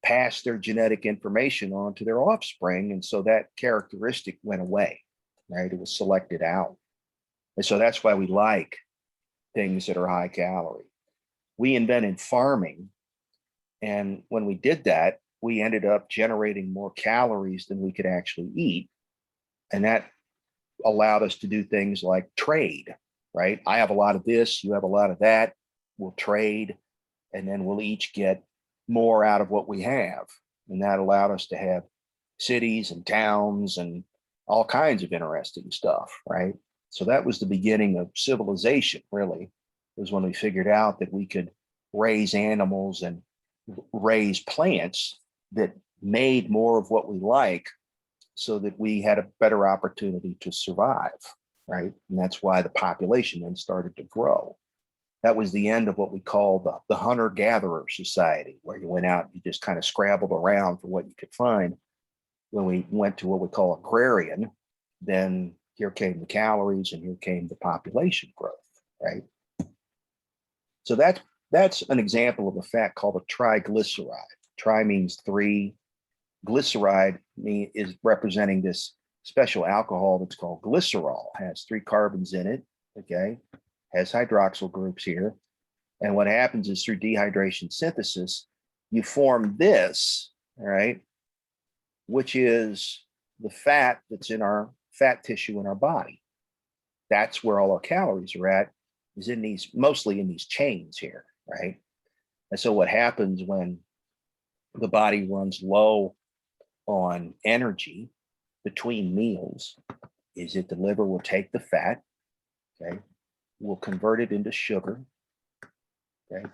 pass their genetic information on to their offspring. And so that characteristic went away, right? It was selected out. And so that's why we like things that are high calorie. We invented farming. And when we did that, we ended up generating more calories than we could actually eat. And that allowed us to do things like trade, right? I have a lot of this, you have a lot of that. We'll trade, and then we'll each get more out of what we have. And that allowed us to have cities and towns and all kinds of interesting stuff, right? So that was the beginning of civilization, really, was when we figured out that we could raise animals and raise plants that made more of what we like so that we had a better opportunity to survive, right? And that's why the population then started to grow. That was the end of what we call the hunter-gatherer society, where you went out, you just kind of scrabbled around for what you could find. When we went to what we call agrarian, then here came the calories and here came the population growth, right? So that's an example of a fat called a triglyceride. Tri means 3. Glyceride is representing this special alcohol that's called glycerol. Has 3 carbons in it, okay? Has hydroxyl groups here. And what happens is through dehydration synthesis, you form this, all right, which is the fat that's in our fat tissue in our body. That's where all our calories are at, is in these, mostly in these chains here, right? And so what happens when the body runs low on energy between meals is that the liver will take the fat, okay, will convert it into sugar, okay,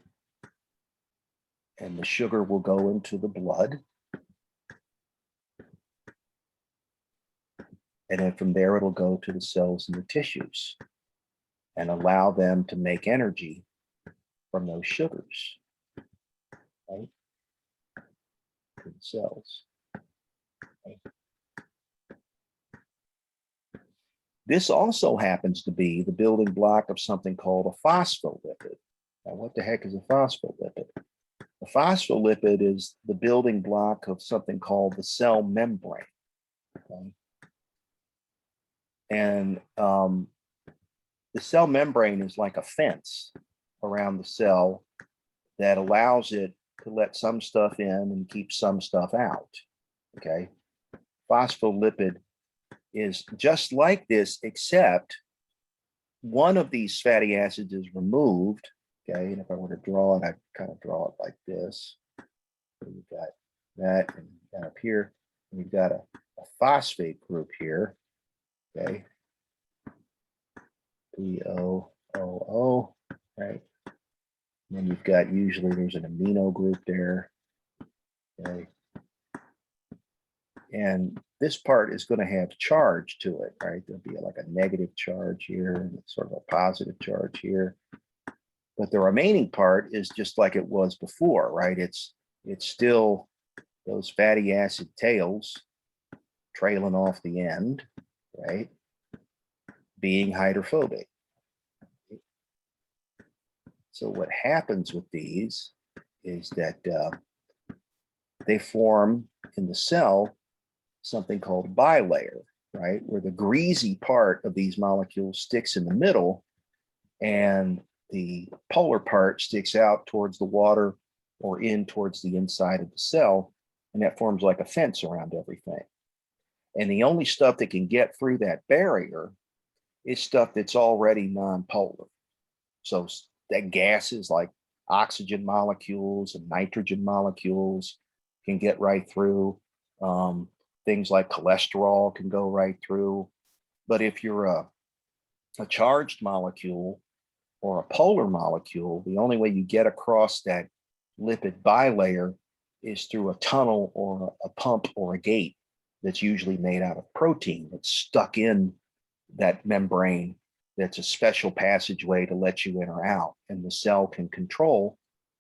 and the sugar will go into the blood. And then from there, it'll go to the cells and the tissues and allow them to make energy from those sugars, right, to the cells. Right? This also happens to be the building block of something called a phospholipid. Now, what the heck is a phospholipid? A phospholipid is the building block of something called the cell membrane. Okay? And the cell membrane is like a fence around the cell that allows it to let some stuff in and keep some stuff out. Okay. Phospholipid is just like this, except one of these fatty acids is removed. Okay. And if I were to draw it, I kind of draw it like this. So you've got that, and down up here, and you've got a phosphate group here. Okay. POOO, right? And then you've got, usually there's an amino group there. Okay. And this part is going to have charge to it, right? There'll be like a negative charge here and sort of a positive charge here. But the remaining part is just like it was before, right? It's still those fatty acid tails trailing off the end, right? Being hydrophobic. So what happens with these is that they form in the cell something called bilayer, right? Where the greasy part of these molecules sticks in the middle and the polar part sticks out towards the water or in towards the inside of the cell. And that forms like a fence around everything. And the only stuff that can get through that barrier is stuff that's already non-polar. So that gases like oxygen molecules and nitrogen molecules can get right through. Things like cholesterol can go right through. But if you're a charged molecule or a polar molecule, the only way you get across that lipid bilayer is through a tunnel or a pump or a gate that's usually made out of protein that's stuck in that membrane. That's a special passageway to let you in or out. And the cell can control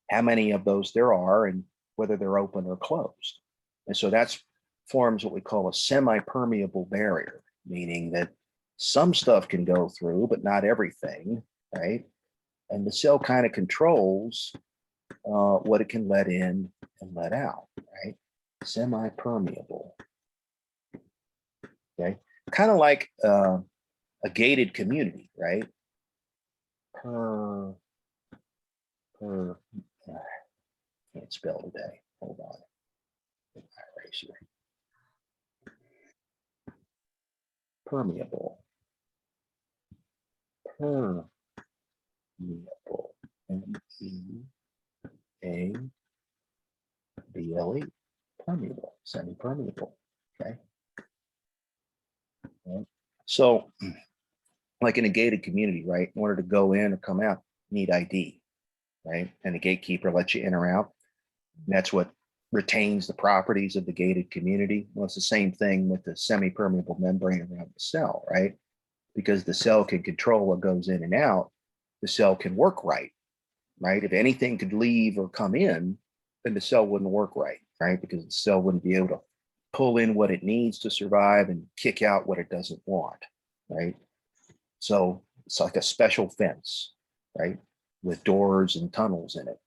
how many of those there are and whether they're open or closed. And so that's forms what we call a semi-permeable barrier, meaning that some stuff can go through, but not everything, right? And the cell kind of controls what it can let in and let out, right? Semi-permeable. Okay, kind of like a gated community, right? Can't spell today. Hold on. Eraser. Permeable. Permeable. MEABLE. Permeable. Semi-permeable. Okay. So, like in a gated community, right? In order to go in or come out, you need ID, right? And the gatekeeper lets you in or out. And that's what retains the properties of the gated community. Well, it's the same thing with the semi-permeable membrane around the cell, right? Because the cell can control what goes in and out, the cell can work right, right? If anything could leave or come in, then the cell wouldn't work right, right? Because the cell wouldn't be able to pull in what it needs to survive and kick out what it doesn't want, right? So it's like a special fence, right? With doors and tunnels in it.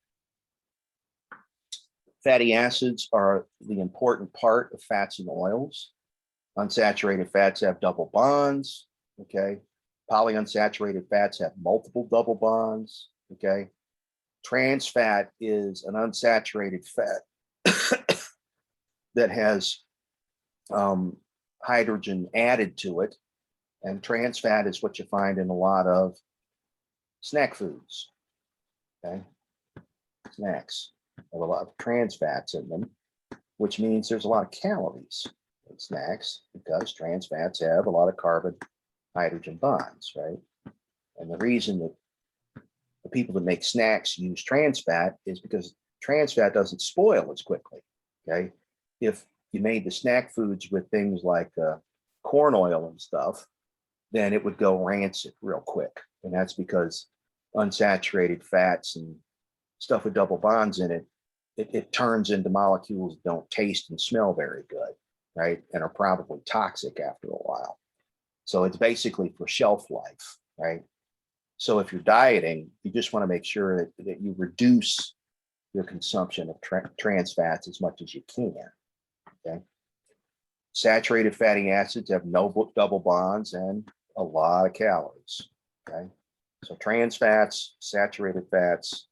Fatty acids are the important part of fats and oils. Unsaturated fats have double bonds, okay? Polyunsaturated fats have multiple double bonds, okay? Trans fat is an unsaturated fat that has hydrogen added to it. And trans fat is what you find in a lot of snack foods. Okay, snacks have a lot of trans fats in them, which means there's a lot of calories in snacks because trans fats have a lot of carbon hydrogen bonds, right? And the reason that the people that make snacks use trans fat is because trans fat doesn't spoil as quickly. Okay, if you made the snack foods with things like corn oil and stuff, then it would go rancid real quick. And that's because unsaturated fats and stuff with double bonds in it, it turns into molecules that don't taste and smell very good, right? And are probably toxic after a while. So it's basically for shelf life, right? So if you're dieting, you just want to make sure that you reduce your consumption of trans fats as much as you can, okay? Saturated fatty acids have no double bonds and a lot of calories, okay? So trans fats, saturated fats,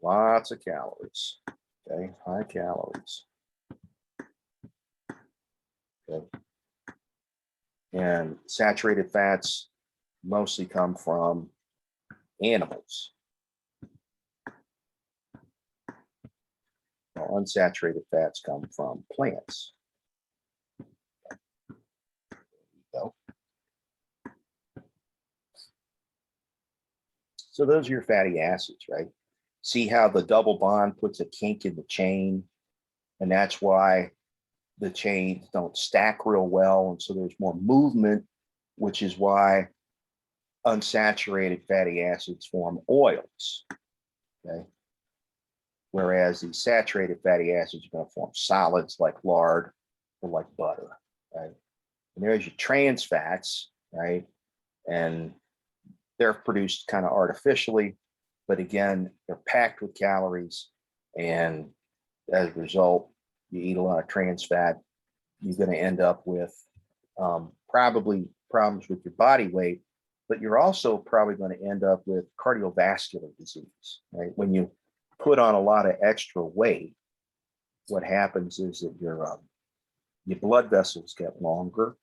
lots of calories, okay? High calories. Okay. And saturated fats mostly come from animals. Well, unsaturated fats come from plants. So those are your fatty acids, right? See how the double bond puts a kink in the chain, and that's why the chains don't stack real well, and so there's more movement, which is why unsaturated fatty acids form oils, okay? Whereas the saturated fatty acids are going to form solids like lard or like butter, right? And there's your trans fats, right? And they're produced kind of artificially, but again, they're packed with calories. And as a result, you eat a lot of trans fat, you're going to end up with probably problems with your body weight, but you're also probably going to end up with cardiovascular disease, right? When you put on a lot of extra weight, what happens is that your blood vessels get longer.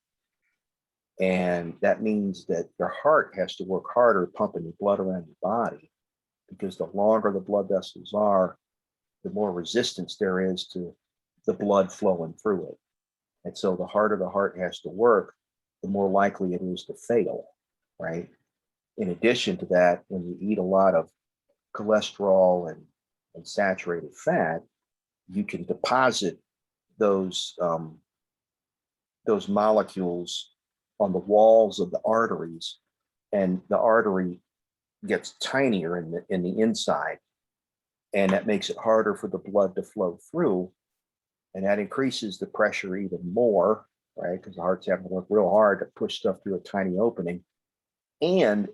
And that means that your heart has to work harder pumping the blood around your body, because the longer the blood vessels are, the more resistance there is to the blood flowing through it. And so the harder the heart has to work, the more likely it is to fail, right? In addition to that, when you eat a lot of cholesterol and saturated fat, you can deposit those molecules on the walls of the arteries, and the artery gets tinier in the inside, and that makes it harder for the blood to flow through, and that increases the pressure even more, right? Because the heart's having to work real hard to push stuff through a tiny opening, and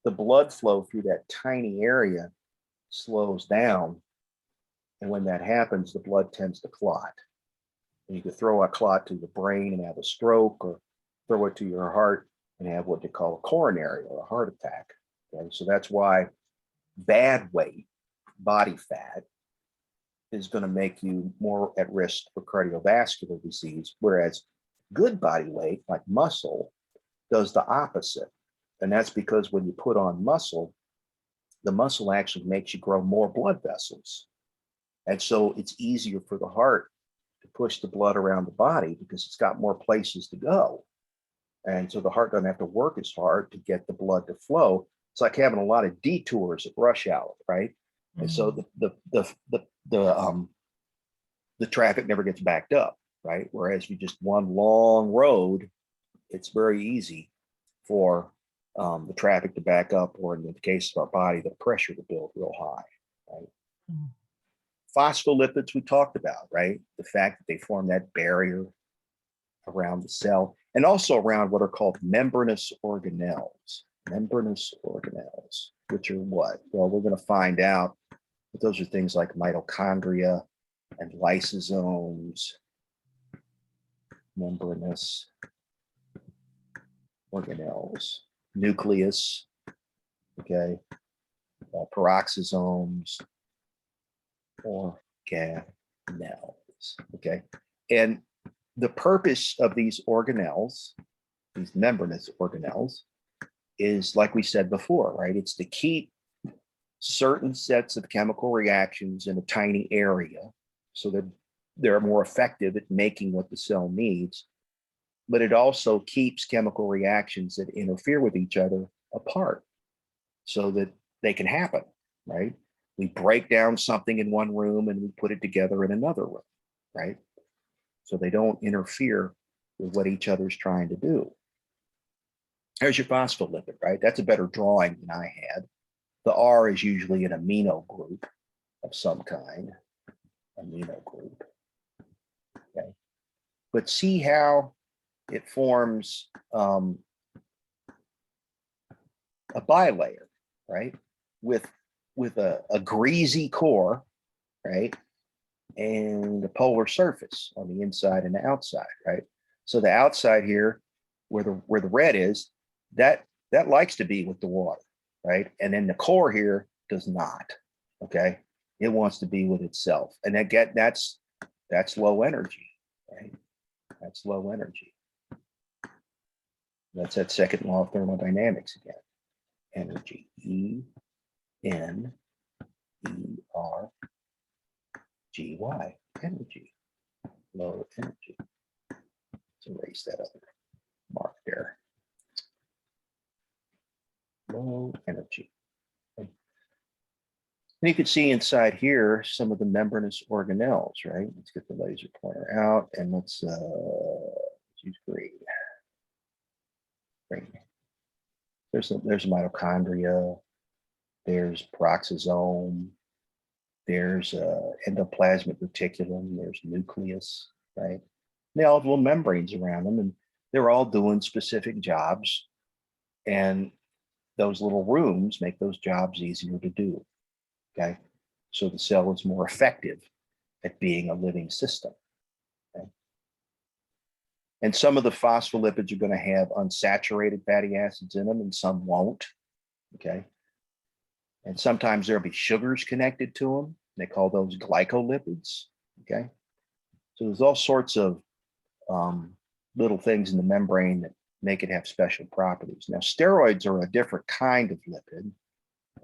the blood flow through that tiny area slows down, and when that happens, the blood tends to clot. And you could throw a clot to the brain and have a stroke, or throw it to your heart and have what they call a coronary or a heart attack. Okay, so that's why bad weight, body fat, is going to make you more at risk for cardiovascular disease, whereas good body weight, like muscle, does the opposite. And that's because when you put on muscle, the muscle actually makes you grow more blood vessels. And so it's easier for the heart to push the blood around the body because it's got more places to go. And so the heart doesn't have to work as hard to get the blood to flow. It's like having a lot of detours at rush hour, right? Mm-hmm. And so the traffic never gets backed up, right? Whereas if you just one long road, it's very easy for the traffic to back up, or in the case of our body, the pressure to build real high, right? Mm-hmm. Phospholipids we talked about, right? The fact that they form that barrier around the cell, and also around what are called membranous organelles. Membranous organelles, which are what? Well, we're going to find out, but those are things like mitochondria and lysosomes. Membranous organelles, nucleus, okay, peroxisomes, organelles, okay. And the purpose of these organelles, these membranous organelles, is like we said before, right? It's to keep certain sets of chemical reactions in a tiny area so that they're more effective at making what the cell needs. But it also keeps chemical reactions that interfere with each other apart so that they can happen, right? We break down something in one room and we put it together in another room, right? So they don't interfere with what each other's trying to do. There's your phospholipid, right? That's a better drawing than I had. The R is usually an amino group of some kind, amino group. Okay. But see how it forms a bilayer, right? With a greasy core, right? And the polar surface on the inside and the outside, right? So the outside here, where the red is, that likes to be with the water, right? And then the core here does not. Okay, it wants to be with itself, and that's low energy, right? That's low energy. That's that second law of thermodynamics again. Energy, E N E R G Y, energy, low energy. Let's erase that other mark there. Low energy. And you can see inside here some of the membranous organelles, right? Let's get the laser pointer out and let's use green. Green. There's mitochondria, there's peroxisome, there's endoplasmic reticulum, there's nucleus, right? They all have little membranes around them, and they're all doing specific jobs. And those little rooms make those jobs easier to do. Okay. So the cell is more effective at being a living system. Okay? And some of the phospholipids are going to have unsaturated fatty acids in them, and some won't. Okay. And sometimes there'll be sugars connected to them. They call those glycolipids. Okay. So there's all sorts of little things in the membrane that make it have special properties. Now, steroids are a different kind of lipid.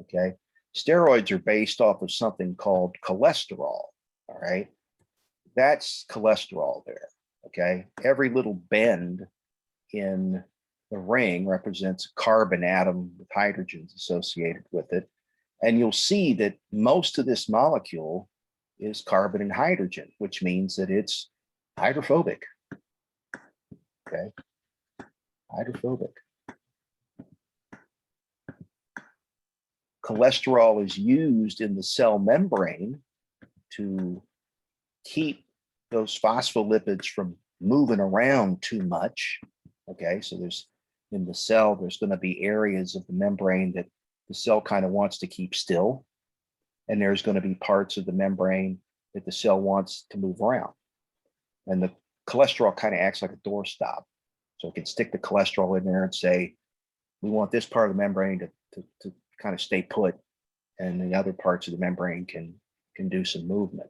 Okay. Steroids are based off of something called cholesterol. All right. That's cholesterol there. Okay. Every little bend in the ring represents a carbon atom with hydrogens associated with it. And you'll see that most of this molecule is carbon and hydrogen, which means that it's hydrophobic. Okay. Hydrophobic. Cholesterol is used in the cell membrane to keep those phospholipids from moving around too much. Okay, so there's in the cell, there's going to be areas of the membrane that the cell kind of wants to keep still. And there's going to be parts of the membrane that the cell wants to move around. And the cholesterol kind of acts like a doorstop. So it can stick the cholesterol in there and say, we want this part of the membrane to kind of stay put, and the other parts of the membrane can do some movement.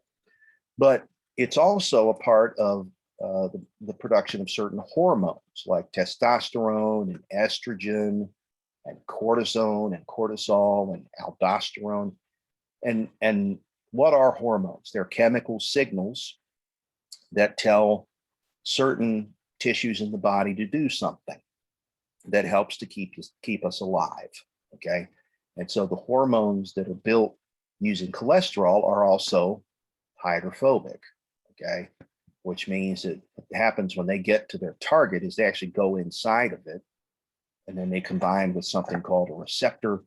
But it's also a part of the production of certain hormones like testosterone and estrogen and cortisone and cortisol and aldosterone. And what are hormones? They're chemical signals that tell certain tissues in the body to do something that helps to keep us alive. Okay. And so the hormones that are built using cholesterol are also hydrophobic. Okay. Which means that what happens when they get to their target is they actually go inside of it, and then they combine with something called a receptor.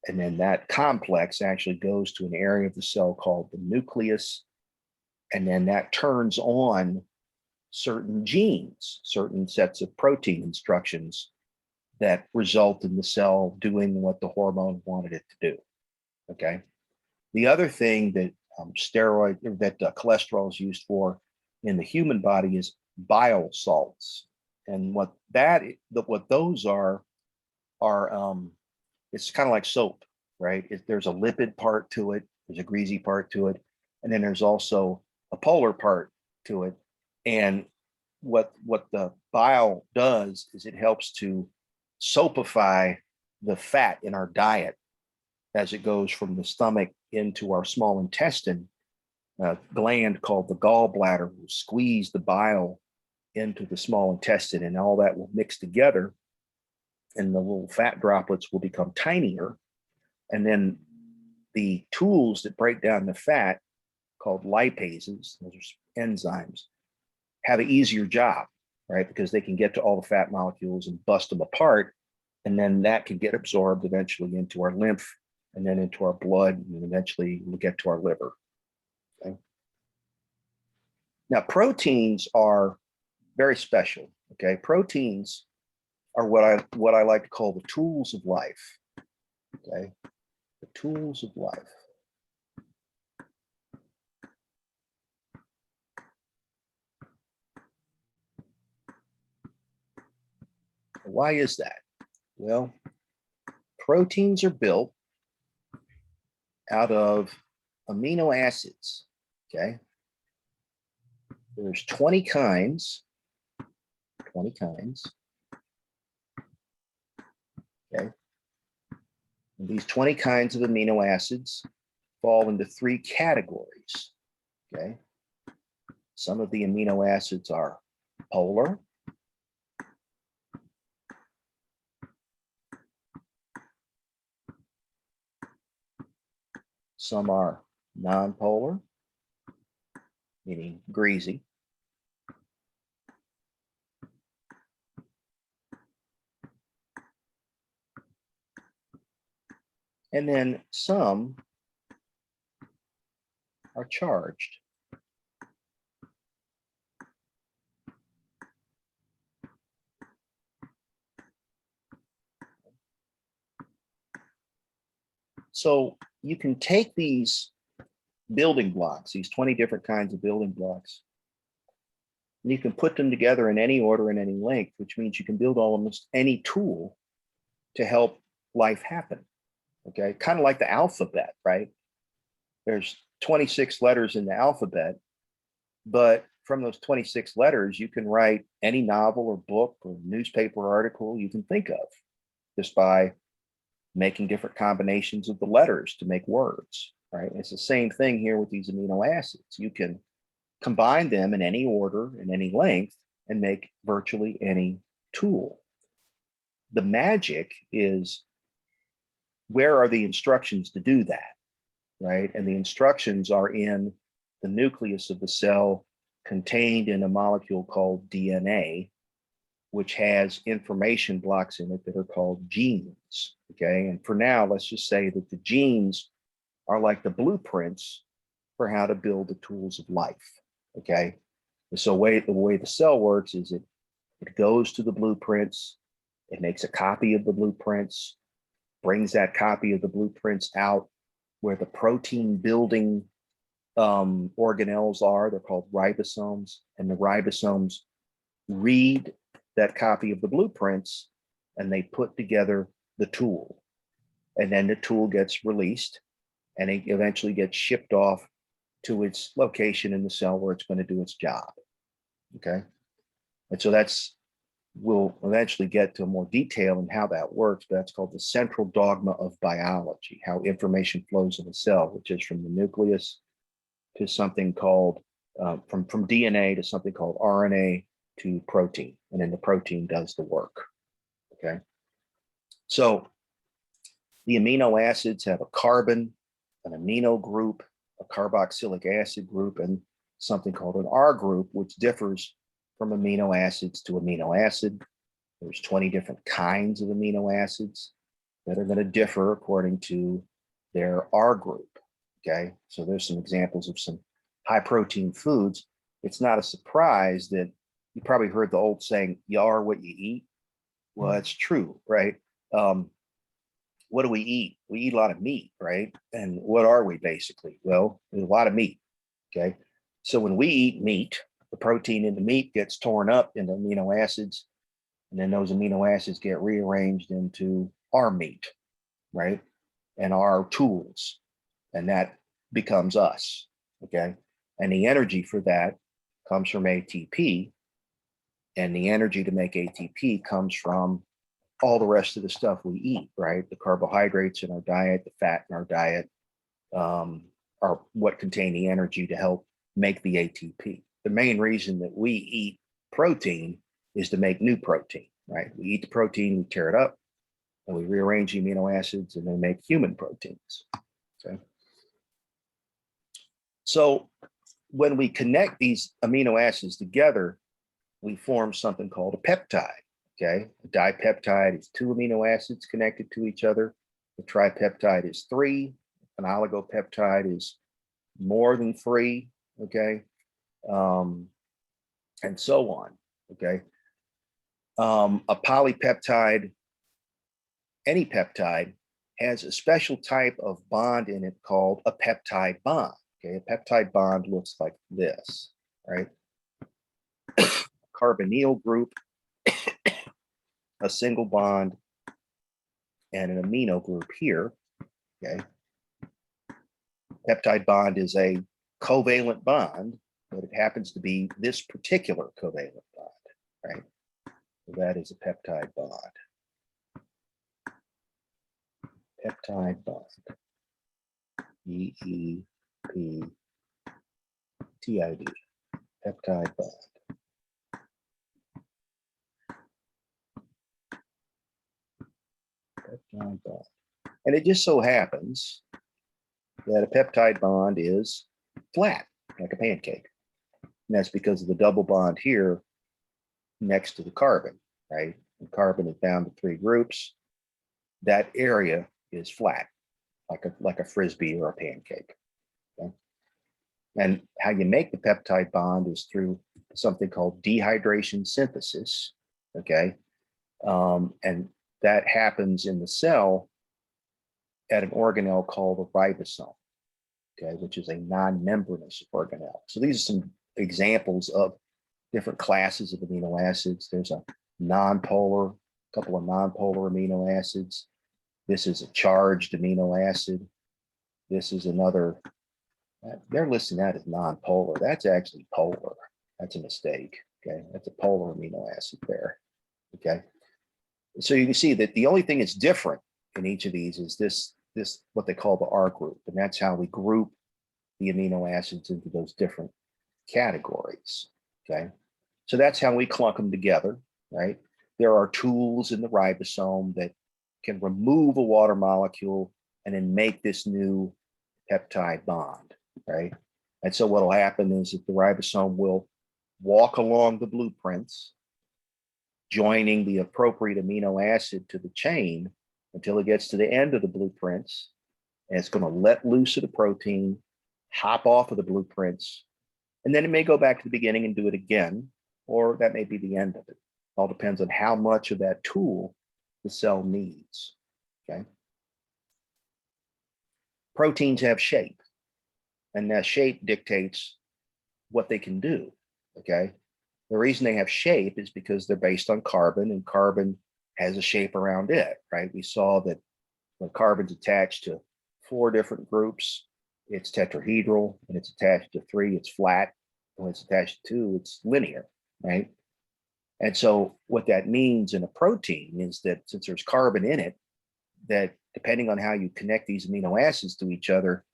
And then that complex actually goes to an area of the cell called the nucleus. And then that turns on certain genes, certain sets of protein instructions that result in the cell doing what the hormone wanted it to do. Okay. The other thing that cholesterol is used for in the human body is bile salts. And what those are it's kind of like soap, right? There's a lipid part to it, there's a greasy part to it, and then there's also a polar part to it. And what the bile does is it helps to soapify the fat in our diet as it goes from the stomach into our small intestine. A gland called the gallbladder will squeeze the bile into the small intestine, and all that will mix together, and the little fat droplets will become tinier. And then the tools that break down the fat, called lipases, those are enzymes, have an easier job, right? Because they can get to all the fat molecules and bust them apart. And then that can get absorbed eventually into our lymph and then into our blood, and eventually we'll get to our liver. Okay. Now, proteins are very special. Okay. Proteins are what I like to call the tools of life. Okay. The tools of life. Why is that? Well, proteins are built out of amino acids. Okay. There's 20 kinds. 20 kinds. Okay. And these 20 kinds of amino acids fall into 3 categories. Okay. Some of the amino acids are polar. Some are non-polar, meaning greasy. And then some are charged. So you can take these building blocks, these 20 different kinds of building blocks, and you can put them together in any order and any length, which means you can build almost any tool to help life happen. Okay, kind of like the alphabet, right? There's 26 letters in the alphabet, but from those 26 letters, you can write any novel or book or newspaper article you can think of just by making different combinations of the letters to make words, right? It's the same thing here with these amino acids. You can combine them in any order and any length and make virtually any tool. The magic is, where are the instructions to do that, right? And the instructions are in the nucleus of the cell, contained in a molecule called DNA, which has information blocks in it that are called genes. Okay. And for now, let's just say that the genes are like the blueprints for how to build the tools of life. Okay. And so the way the cell works is it goes to the blueprints, it makes a copy of the blueprints, brings that copy of the blueprints out where the protein building organelles are. They're called ribosomes, and the ribosomes read that copy of the blueprints and they put together the tool. And then the tool gets released and it eventually gets shipped off to its location in the cell where it's going to do its job. Okay. And so we'll eventually get to more detail in how that works, but that's called the central dogma of biology, how information flows in a cell, which is from the nucleus to something called, from DNA to something called RNA to protein. And then the protein does the work. Okay. So the amino acids have a carbon, an amino group, a carboxylic acid group, and something called an R group, which differs from amino acids to amino acid. There's 20 different kinds of amino acids that are going to differ according to their R group. Okay. So there's some examples of some high protein foods. It's not a surprise that you probably heard the old saying, you are what you eat. Well, that's true, right? What do we eat? We eat a lot of meat, right? And what are we basically? Well, there's a lot of meat. Okay. So when we eat meat, the protein in the meat gets torn up into amino acids, and then those amino acids get rearranged into our meat, right? And our tools. And that becomes us. Okay. And the energy for that comes from ATP, And the energy to make ATP comes from all the rest of the stuff we eat, right? The carbohydrates in our diet, the fat in our diet, are what contain the energy to help make the ATP. The main reason that we eat protein is to make new protein, right? We eat the protein, we tear it up, and we rearrange the amino acids and they make human proteins. Okay. So when we connect these amino acids together, we form something called a peptide. Okay. A dipeptide is 2 amino acids connected to each other. The tripeptide is 3. An oligopeptide is more than 3. Okay. And so on. Okay. A polypeptide, any peptide, has a special type of bond in it called a peptide bond. Okay, a peptide bond looks like this, right? Carbonyl group, a single bond, and an amino group here. Okay. Peptide bond is a covalent bond, but it happens to be this particular covalent bond, right? So that is a peptide bond. Peptide bond. EEPTID. Peptide bond. Peptide bond. And it just so happens that a peptide bond is flat, like a pancake. And that's because of the double bond here next to the carbon, right? The carbon is bound to 3 groups. That area is flat, like a frisbee or a pancake. Okay? And how you make the peptide bond is through something called dehydration synthesis. Okay. And that happens in the cell at an organelle called a ribosome, okay, which is a non-membranous organelle. So these are some examples of different classes of amino acids. There's a couple of nonpolar amino acids. This is a charged amino acid. This is another, they're listing that as nonpolar. That's actually polar. That's a mistake. Okay, that's a polar amino acid there. Okay, so you can see that the only thing that's different in each of these is this what they call the R group, and that's how we group the amino acids into those different categories. Okay, so that's how we clunk them together, right? There are tools in the ribosome that can remove a water molecule and then make this new peptide bond, right? And so what will happen is that the ribosome will walk along the blueprints, joining the appropriate amino acid to the chain until it gets to the end of the blueprints. And it's going to let loose of the protein, hop off of the blueprints, and then it may go back to the beginning and do it again, or that may be the end of it. It all depends on how much of that tool the cell needs. Okay. Proteins have shape, and that shape dictates what they can do. Okay. The reason they have shape is because they're based on carbon, and carbon has a shape around it, right? We saw that when carbon's attached to 4 different groups, it's tetrahedral. When it's attached to 3, it's flat. When it's attached to 2, it's linear, right? And so what that means in a protein is that since there's carbon in it, that depending on how you connect these amino acids to each other,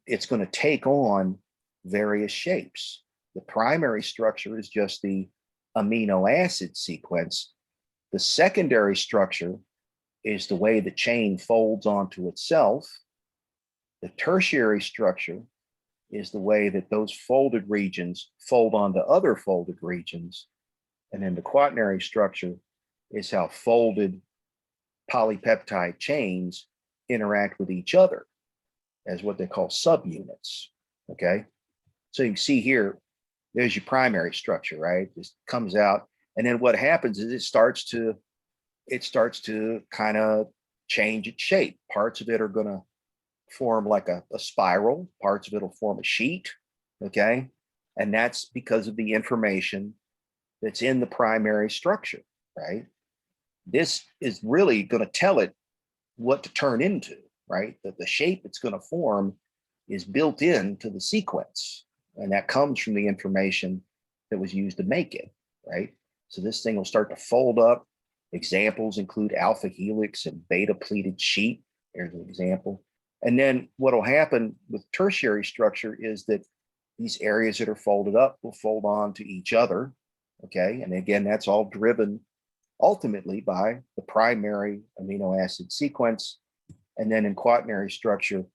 it's going to take on various shapes. The primary structure is just the amino acid sequence. The secondary structure is the way the chain folds onto itself. The tertiary structure is the way that those folded regions fold onto other folded regions. And then the quaternary structure is how folded polypeptide chains interact with each other as what they call subunits. Okay. So you can see here, there's your primary structure, right? This comes out. And then what happens is it starts to kind of change its shape. Parts of it are going to form like a spiral. Parts of it will form a sheet. Okay. And that's because of the information that's in the primary structure, right? This is really going to tell it what to turn into, right? That the shape it's going to form is built into the sequence. And that comes from the information that was used to make it, right? So this thing will start to fold up. Examples include alpha helix and beta pleated sheet. There's an example. And then what will happen with tertiary structure is that these areas that are folded up will fold on to each other. Okay. And again, that's all driven ultimately by the primary amino acid sequence. And then in quaternary structure,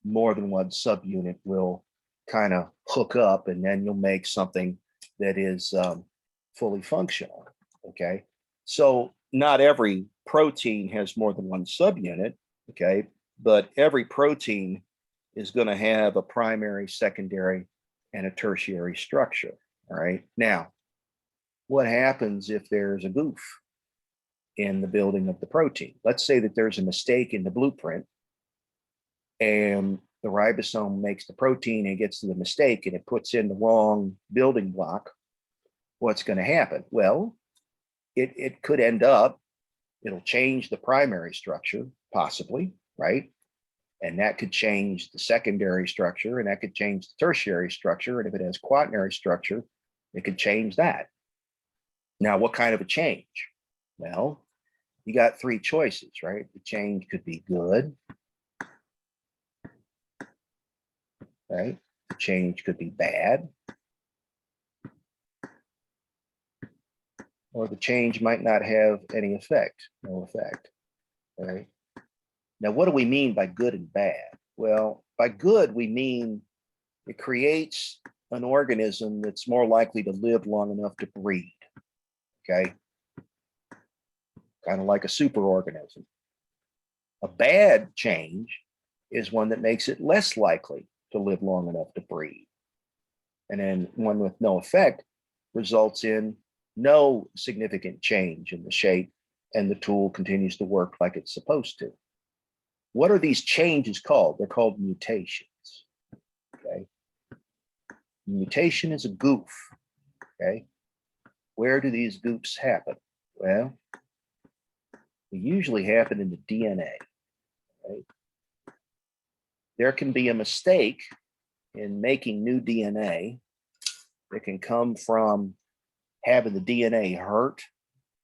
more than one subunit will kind of hook up, and then you'll make something that is fully functional. Okay. So not every protein has more than one subunit. Okay. But every protein is going to have a primary, secondary, and a tertiary structure. All right. Now, what happens if there's a goof in the building of the protein? Let's say that there's a mistake in the blueprint and the ribosome makes the protein and gets to the mistake and it puts in the wrong building block. What's going to happen? Well, it could end up, it'll change the primary structure, possibly, right? And that could change the secondary structure, and that could change the tertiary structure. And if it has quaternary structure, it could change that. Now, what kind of a change? Well, you got three choices, right? The change could be good, right? The change could be bad, or the change might not have any effect, no effect, right? Now, what do we mean by good and bad? Well, by good, we mean it creates an organism that's more likely to live long enough to breed, okay? Kind of like a superorganism. A bad change is one that makes it less likely to live long enough to breed. And then one with no effect results in no significant change in the shape, and the tool continues to work like it's supposed to. What are these changes called? They're called mutations. Okay. Mutation is a goof. Okay. Where do these goofs happen? Well, they usually happen in the DNA. Right? There can be a mistake in making new DNA that can come from having the DNA hurt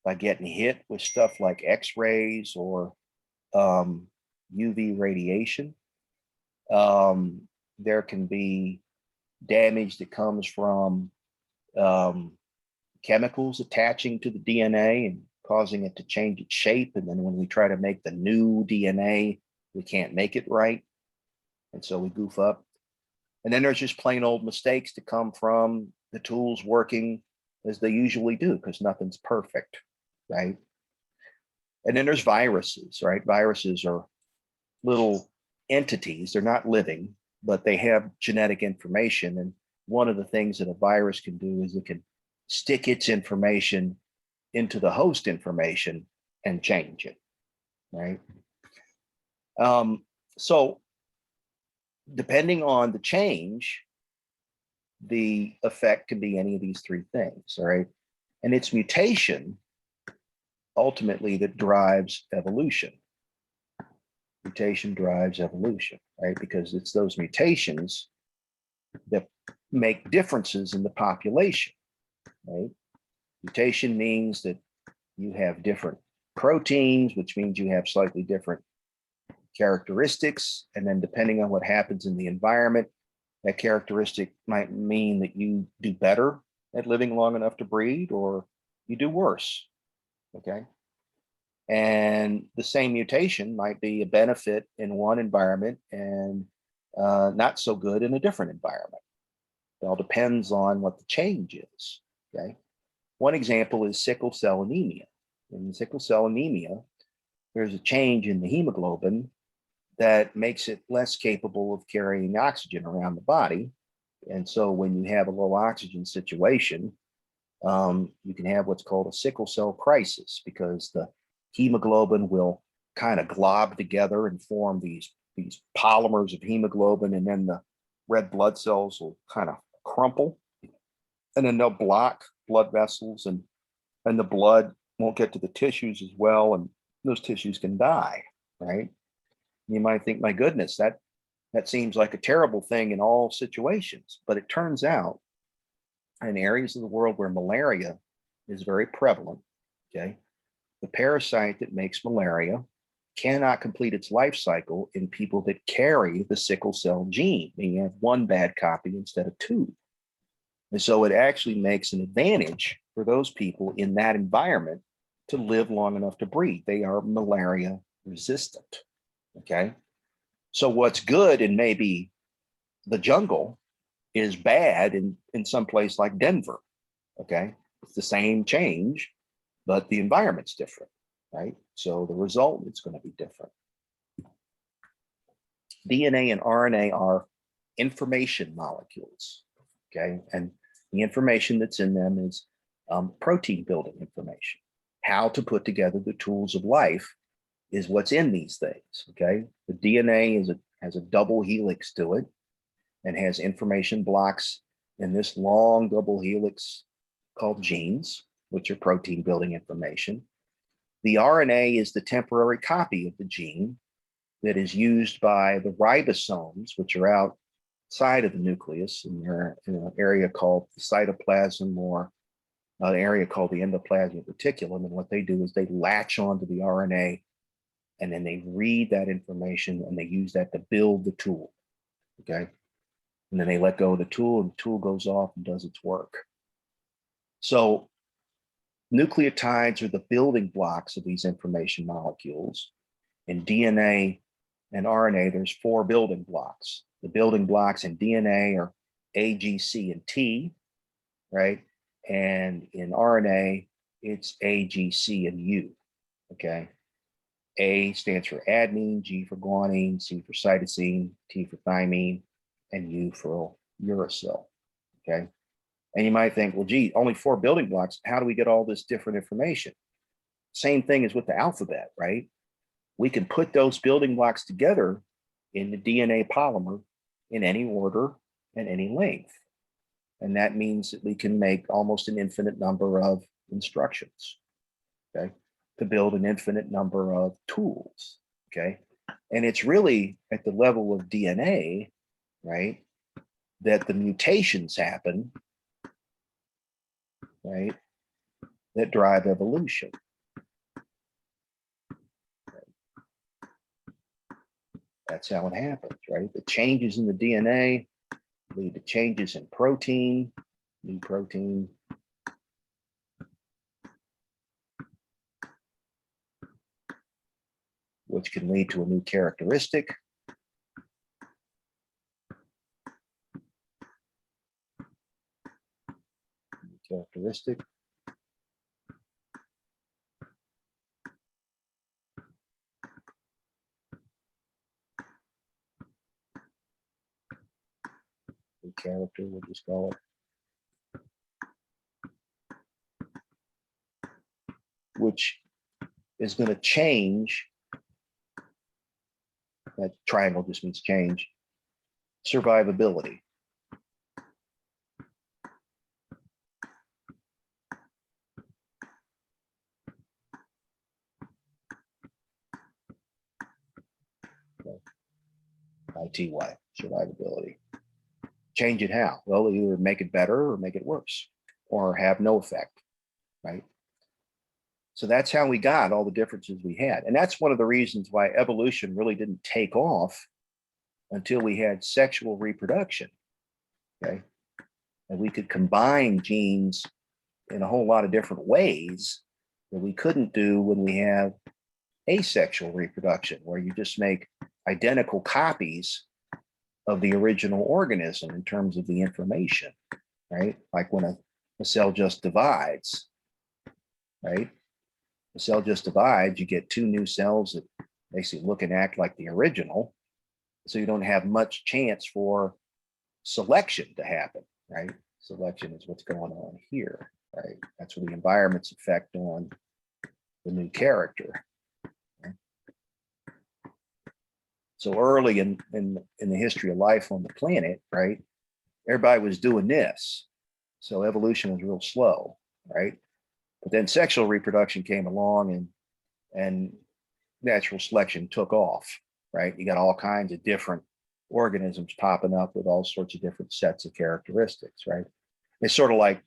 by getting hit with stuff like X-rays or UV radiation. There can be damage that comes from chemicals attaching to the DNA and causing it to change its shape. And then when we try to make the new DNA, we can't make it right. And so we goof up. And then there's just plain old mistakes that come from the tools working as they usually do, because nothing's perfect, right? And then there's viruses, right? Viruses are little entities. They're not living, but they have genetic information. And one of the things that a virus can do is it can stick its information into the host information and change it, right? So depending on the change, the effect can be any of these three things, all right? And it's mutation ultimately that drives evolution. Mutation drives evolution, right? Because it's those mutations that make differences in the population, right? Mutation means that you have different proteins, which means you have slightly different characteristics. And then depending on what happens in the environment, that characteristic might mean that you do better at living long enough to breed, or you do worse, okay? And the same mutation might be a benefit in one environment and not so good in a different environment. It all depends on what the change is, okay? One example is sickle cell anemia. In sickle cell anemia, there's a change in the hemoglobin that makes it less capable of carrying oxygen around the body. And so when you have a low oxygen situation, you can have what's called a sickle cell crisis, because the hemoglobin will kind of glob together and form these polymers of hemoglobin, and then the red blood cells will kind of crumple, and then they'll block blood vessels, and the blood won't get to the tissues as well, and those tissues can die, right? You might think, my goodness, that seems like a terrible thing in all situations, but it turns out in areas of the world where malaria is very prevalent. Okay. The parasite that makes malaria cannot complete its life cycle in people that carry the sickle cell gene. You have one bad copy instead of two. And so it actually makes an advantage for those people in that environment to live long enough to breed. They are malaria resistant. Okay. So what's good in maybe the jungle is bad in some place like Denver. Okay. It's the same change, but the environment's different, right? So the result is going to be different. DNA and RNA are information molecules. Okay. And the information that's in them is protein building information. How to put together the tools of life is what's in these things. Okay. The DNA has a double helix to it and has information blocks in this long double helix called genes, which are protein building information. The RNA is the temporary copy of the gene that is used by the ribosomes, which are outside of the nucleus, and they're in an area called the cytoplasm, or an area called the endoplasmic reticulum. And what they do is they latch onto the RNA and then they read that information and they use that to build the tool. Okay. And then they let go of the tool and the tool goes off and does its work. So nucleotides are the building blocks of these information molecules. In DNA and RNA, there's 4 building blocks. The building blocks in DNA are A, G, C, and T, right? And in RNA, it's A, G, C, and U, okay? A stands for adenine, G for guanine, C for cytosine, T for thymine, and U for uracil, okay? And you might think, well, gee, only 4 building blocks. How do we get all this different information? Same thing as with the alphabet, right? We can put those building blocks together in the DNA polymer in any order and any length. And that means that we can make almost an infinite number of instructions, okay, to build an infinite number of tools, okay? And it's really at the level of DNA, right, that the mutations happen, right, that drive evolution. That's how it happens, right? The changes in the DNA lead to changes in protein, new protein, which can lead to a new characteristic. Characteristic. New character, we'll just call it. Which is going to change. That triangle just means change. Survivability. ITY, survivability. Change it how? Well, either make it better or make it worse or have no effect, right? So that's how we got all the differences we had. And that's one of the reasons why evolution really didn't take off until we had sexual reproduction, okay? And we could combine genes in a whole lot of different ways that we couldn't do when we have asexual reproduction, where you just make identical copies of the original organism in terms of the information, right? Like when a cell just divides, right? The cell just divides, you get 2 new cells that basically look and act like the original. So you don't have much chance for selection to happen, right? Selection is what's going on here, right? That's where the environment's effect on the new character. Okay? So early in the history of life on the planet, right, everybody was doing this. So evolution was real slow, right? But then sexual reproduction came along and natural selection took off, right? You got all kinds of different organisms popping up with all sorts of different sets of characteristics, right? It's sort of like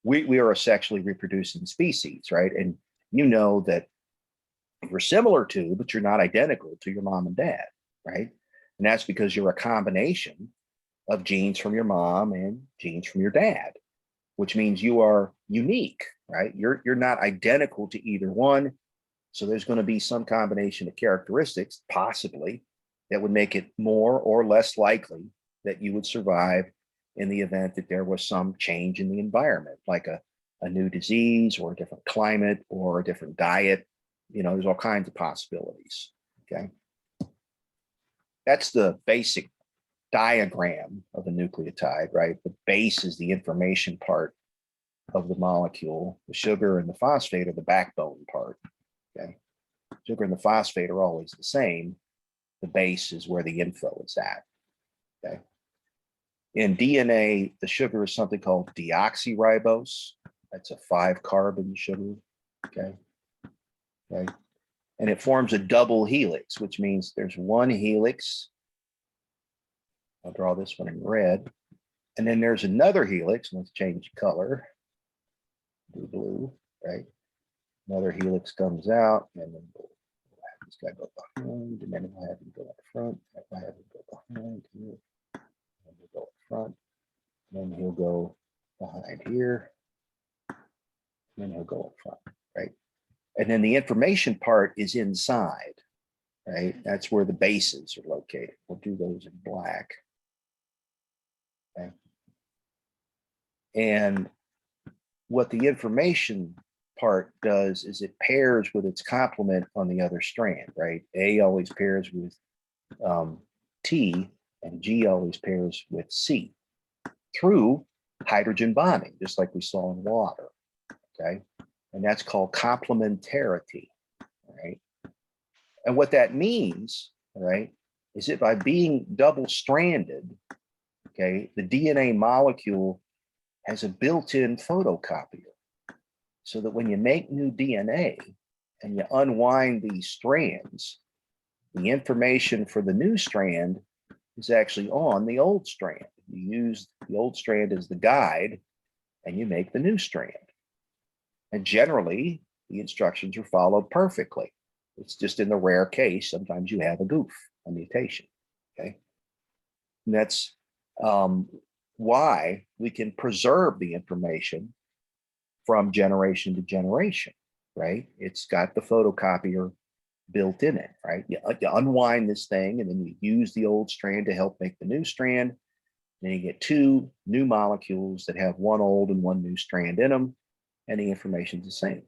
we are a sexually reproducing species, right? And you know that you're similar to, but you're not identical to your mom and dad, right? And that's because you're a combination of genes from your mom and genes from your dad, which means you are unique, right? You're not identical to either one. So there's going to be some combination of characteristics, possibly, that would make it more or less likely that you would survive in the event that there was some change in the environment, like a new disease or a different climate or a different diet. You know, there's all kinds of possibilities. Okay. That's the basic diagram of a nucleotide, right? The base is the information part of the molecule. The sugar and the phosphate are the backbone part. Okay. Sugar and the phosphate are always the same. The base is where the info is at. Okay. In DNA, the sugar is something called deoxyribose. That's a 5-carbon sugar. Okay. Okay. And it forms a double helix, which means there's one helix. I'll draw this one in red. And then there's another helix. Let's change color. Do blue, right? Another helix comes out, and then we'll have this guy go behind, and then we'll have him go up front. I'll have him go behind here, and we'll go up front. Then he'll go behind here, and then he'll go up front, right? And then the information part is inside, right? That's where the bases are located. We'll do those in black. Okay. And what the information part does is it pairs with its complement on the other strand, right? A always pairs with T, and G always pairs with C through hydrogen bonding, just like we saw in water, okay? And that's called complementarity, right? And what that means, right, is that by being double-stranded, okay, the DNA molecule has a built-in photocopier, so that when you make new DNA and you unwind these strands, the information for the new strand is actually on the old strand. You use the old strand as the guide, and you make the new strand. And generally, the instructions are followed perfectly. It's just in the rare case, sometimes you have a goof, a mutation, okay? And that's why we can preserve the information from generation to generation, right? It's got the photocopier built in it, right? You unwind this thing, and then you use the old strand to help make the new strand. Then you get 2 new molecules that have one old and one new strand in them, and the information's the same.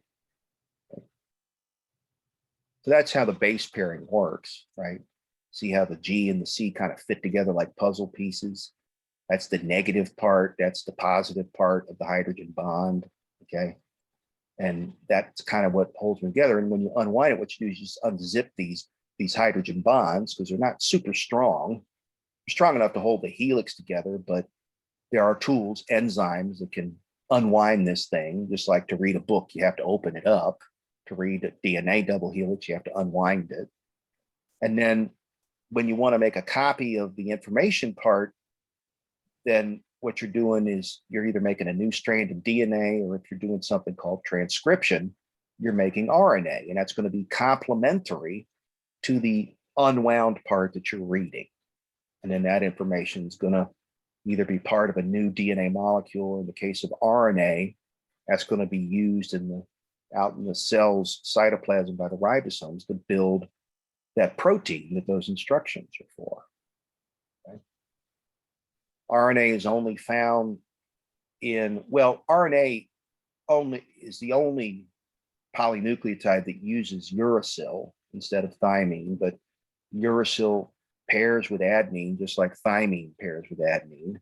Okay. So that's how the base pairing works, right? See how the G and the C kind of fit together like puzzle pieces. That's the negative part. That's the positive part of the hydrogen bond, okay? And that's kind of what holds them together. And when you unwind it, what you do is you just unzip these hydrogen bonds, because they're not super strong. They're strong enough to hold the helix together, but there are tools, enzymes, that can unwind this thing. Just like to read a book, you have to open it up. To read a DNA double helix, you have to unwind it. And then when you want to make a copy of the information part, then what you're doing is you're either making a new strand of DNA, or if you're doing something called transcription, you're making RNA, and that's going to be complementary to the unwound part that you're reading. And then that information is going to either be part of a new DNA molecule, or in the case of RNA, that's going to be used out in the cell's cytoplasm by the ribosomes to build that protein that those instructions are for. Okay? RNA is only found RNA only is the only polynucleotide that uses uracil instead of thymine, but uracil pairs with adenine just like thymine pairs with adenine.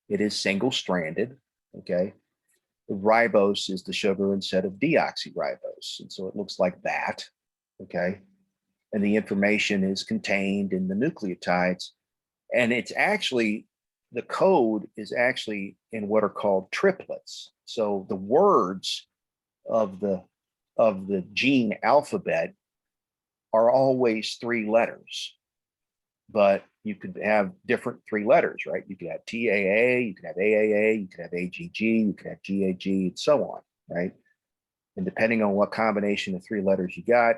It is single-stranded, okay? The ribose is the sugar instead of deoxyribose, and so it looks like that, okay? And the information is contained in the nucleotides, and it's actually, the code is actually in what are called triplets. So the words of the gene alphabet are always 3 letters, but you could have different 3 letters, right? You could have TAA, you could have AAA, you could have AGG, you could have GAG, and so on, right? And depending on what combination of 3 letters you got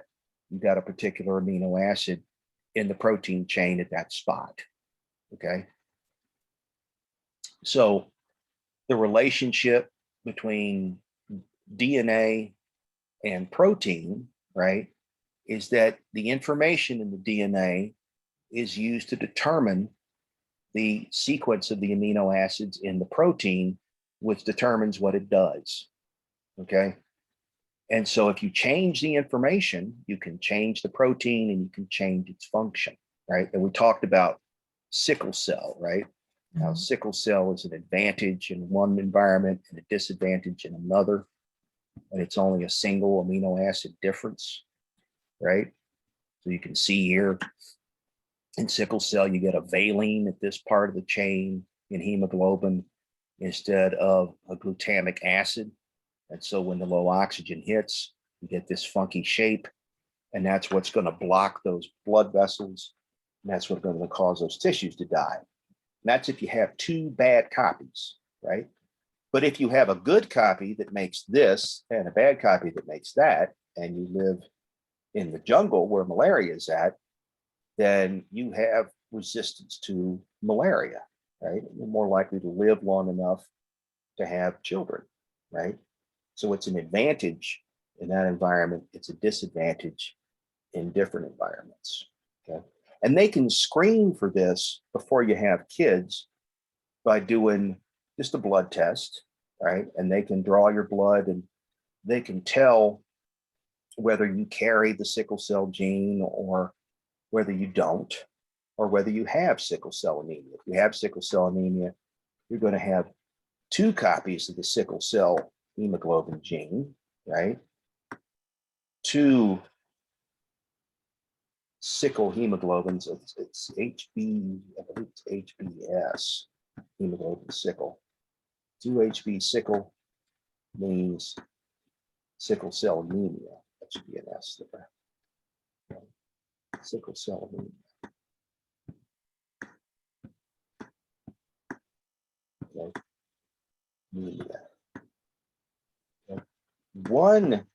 a particular amino acid in the protein chain at that spot, okay? So the relationship between DNA and protein, right, is that the information in the DNA is used to determine the sequence of the amino acids in the protein, which determines what it does. Okay. And so if you change the information, you can change the protein and you can change its function, right? And we talked about sickle cell, right? Now, sickle cell is an advantage in one environment and a disadvantage in another, and it's only a single amino acid difference, right? So you can see here in sickle cell, you get a valine at this part of the chain in hemoglobin instead of a glutamic acid. And so when the low oxygen hits, you get this funky shape, and that's what's going to block those blood vessels. And that's what's going to cause those tissues to die. And that's if you have 2 bad copies, right? But if you have a good copy that makes this and a bad copy that makes that, and you live in the jungle where malaria is at, then you have resistance to malaria, right? You're more likely to live long enough to have children, right? So it's an advantage in that environment. It's a disadvantage in different environments, okay? And they can screen for this before you have kids by doing just a blood test, right? And they can draw your blood and they can tell whether you carry the sickle cell gene or whether you don't, or whether you have sickle cell anemia. If you have sickle cell anemia, you're going to have 2 copies of the sickle cell hemoglobin gene, right? 2 sickle hemoglobins. It's HB, I believe it's HBS, hemoglobin sickle. 2 HB sickle means sickle cell anemia. That should be an S there. Sickle cell anemia. Okay. Anemia. Okay. 1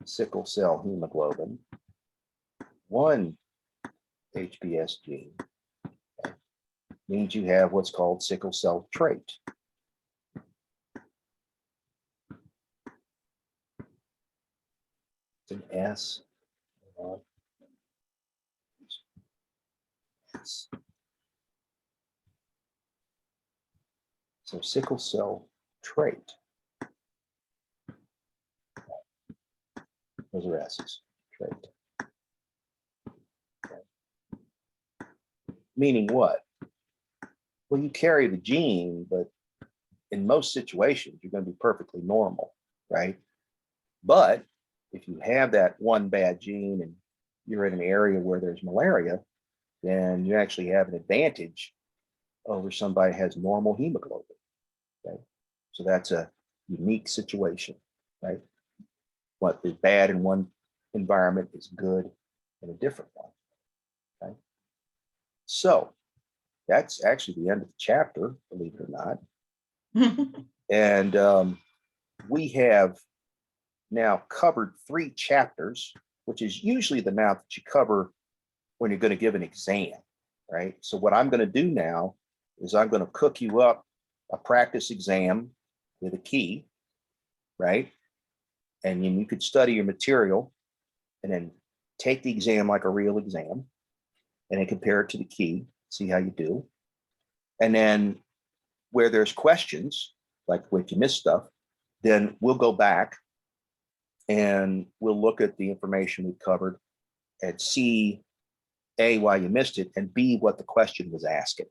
sickle cell hemoglobin, 1 HBS gene, okay, means you have what's called sickle cell trait. It's an S. So sickle cell trait. Those are S's. Trait. Okay. Meaning what? Well, you carry the gene, but in most situations, you're going to be perfectly normal, right? But if you have that 1 bad gene and you're in an area where there's malaria, then you actually have an advantage over somebody who has normal hemoglobin. Okay? So that's a unique situation, right? What is bad in one environment is good in a different one. Okay? So that's actually the end of the chapter, believe it or not. And we have now covered 3 chapters, which is usually the amount that you cover when you're going to give an exam, right? So what I'm going to do now is I'm going to cook you up a practice exam with a key, right? And then you could study your material and then take the exam like a real exam and then compare it to the key, see how you do. And then where there's questions, like if you miss stuff, then we'll go back and we'll look at the information we covered and see A, why you missed it, and B, what the question was asking.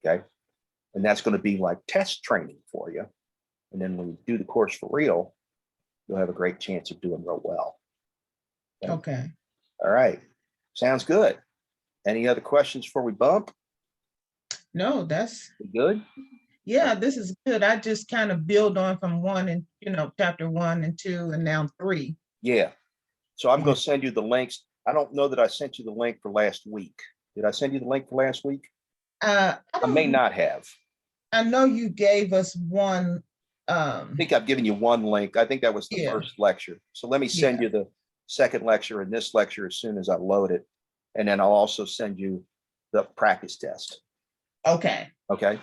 Okay. And that's going to be like test training for you. And then when you do the course for real, you'll have a great chance of doing real well. Okay. All right. Sounds good. Any other questions before we bump? No, that's We good? yeah, this is good. I just kind of build on from 1 and chapter 1 and 2 and now 3. Yeah. So I'm going to send you the links. I don't know that I sent you the link for last week. Did I send you the link for last week? I I may don't, not have. I know you gave us one, I think I've given you one link. I think that was the Yeah. first lecture. So let me send Yeah. you the second lecture and this lecture as soon as I load it. And then I'll also send you the practice test. Okay. Okay.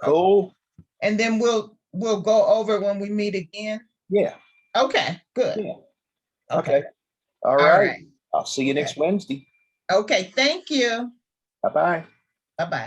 Cool. And then we'll go over it when we meet again. Yeah. Okay, good. Yeah. Okay. Okay. All All right. right. I'll see you next Okay. Wednesday. Okay, thank you. Bye-bye. Bye-bye.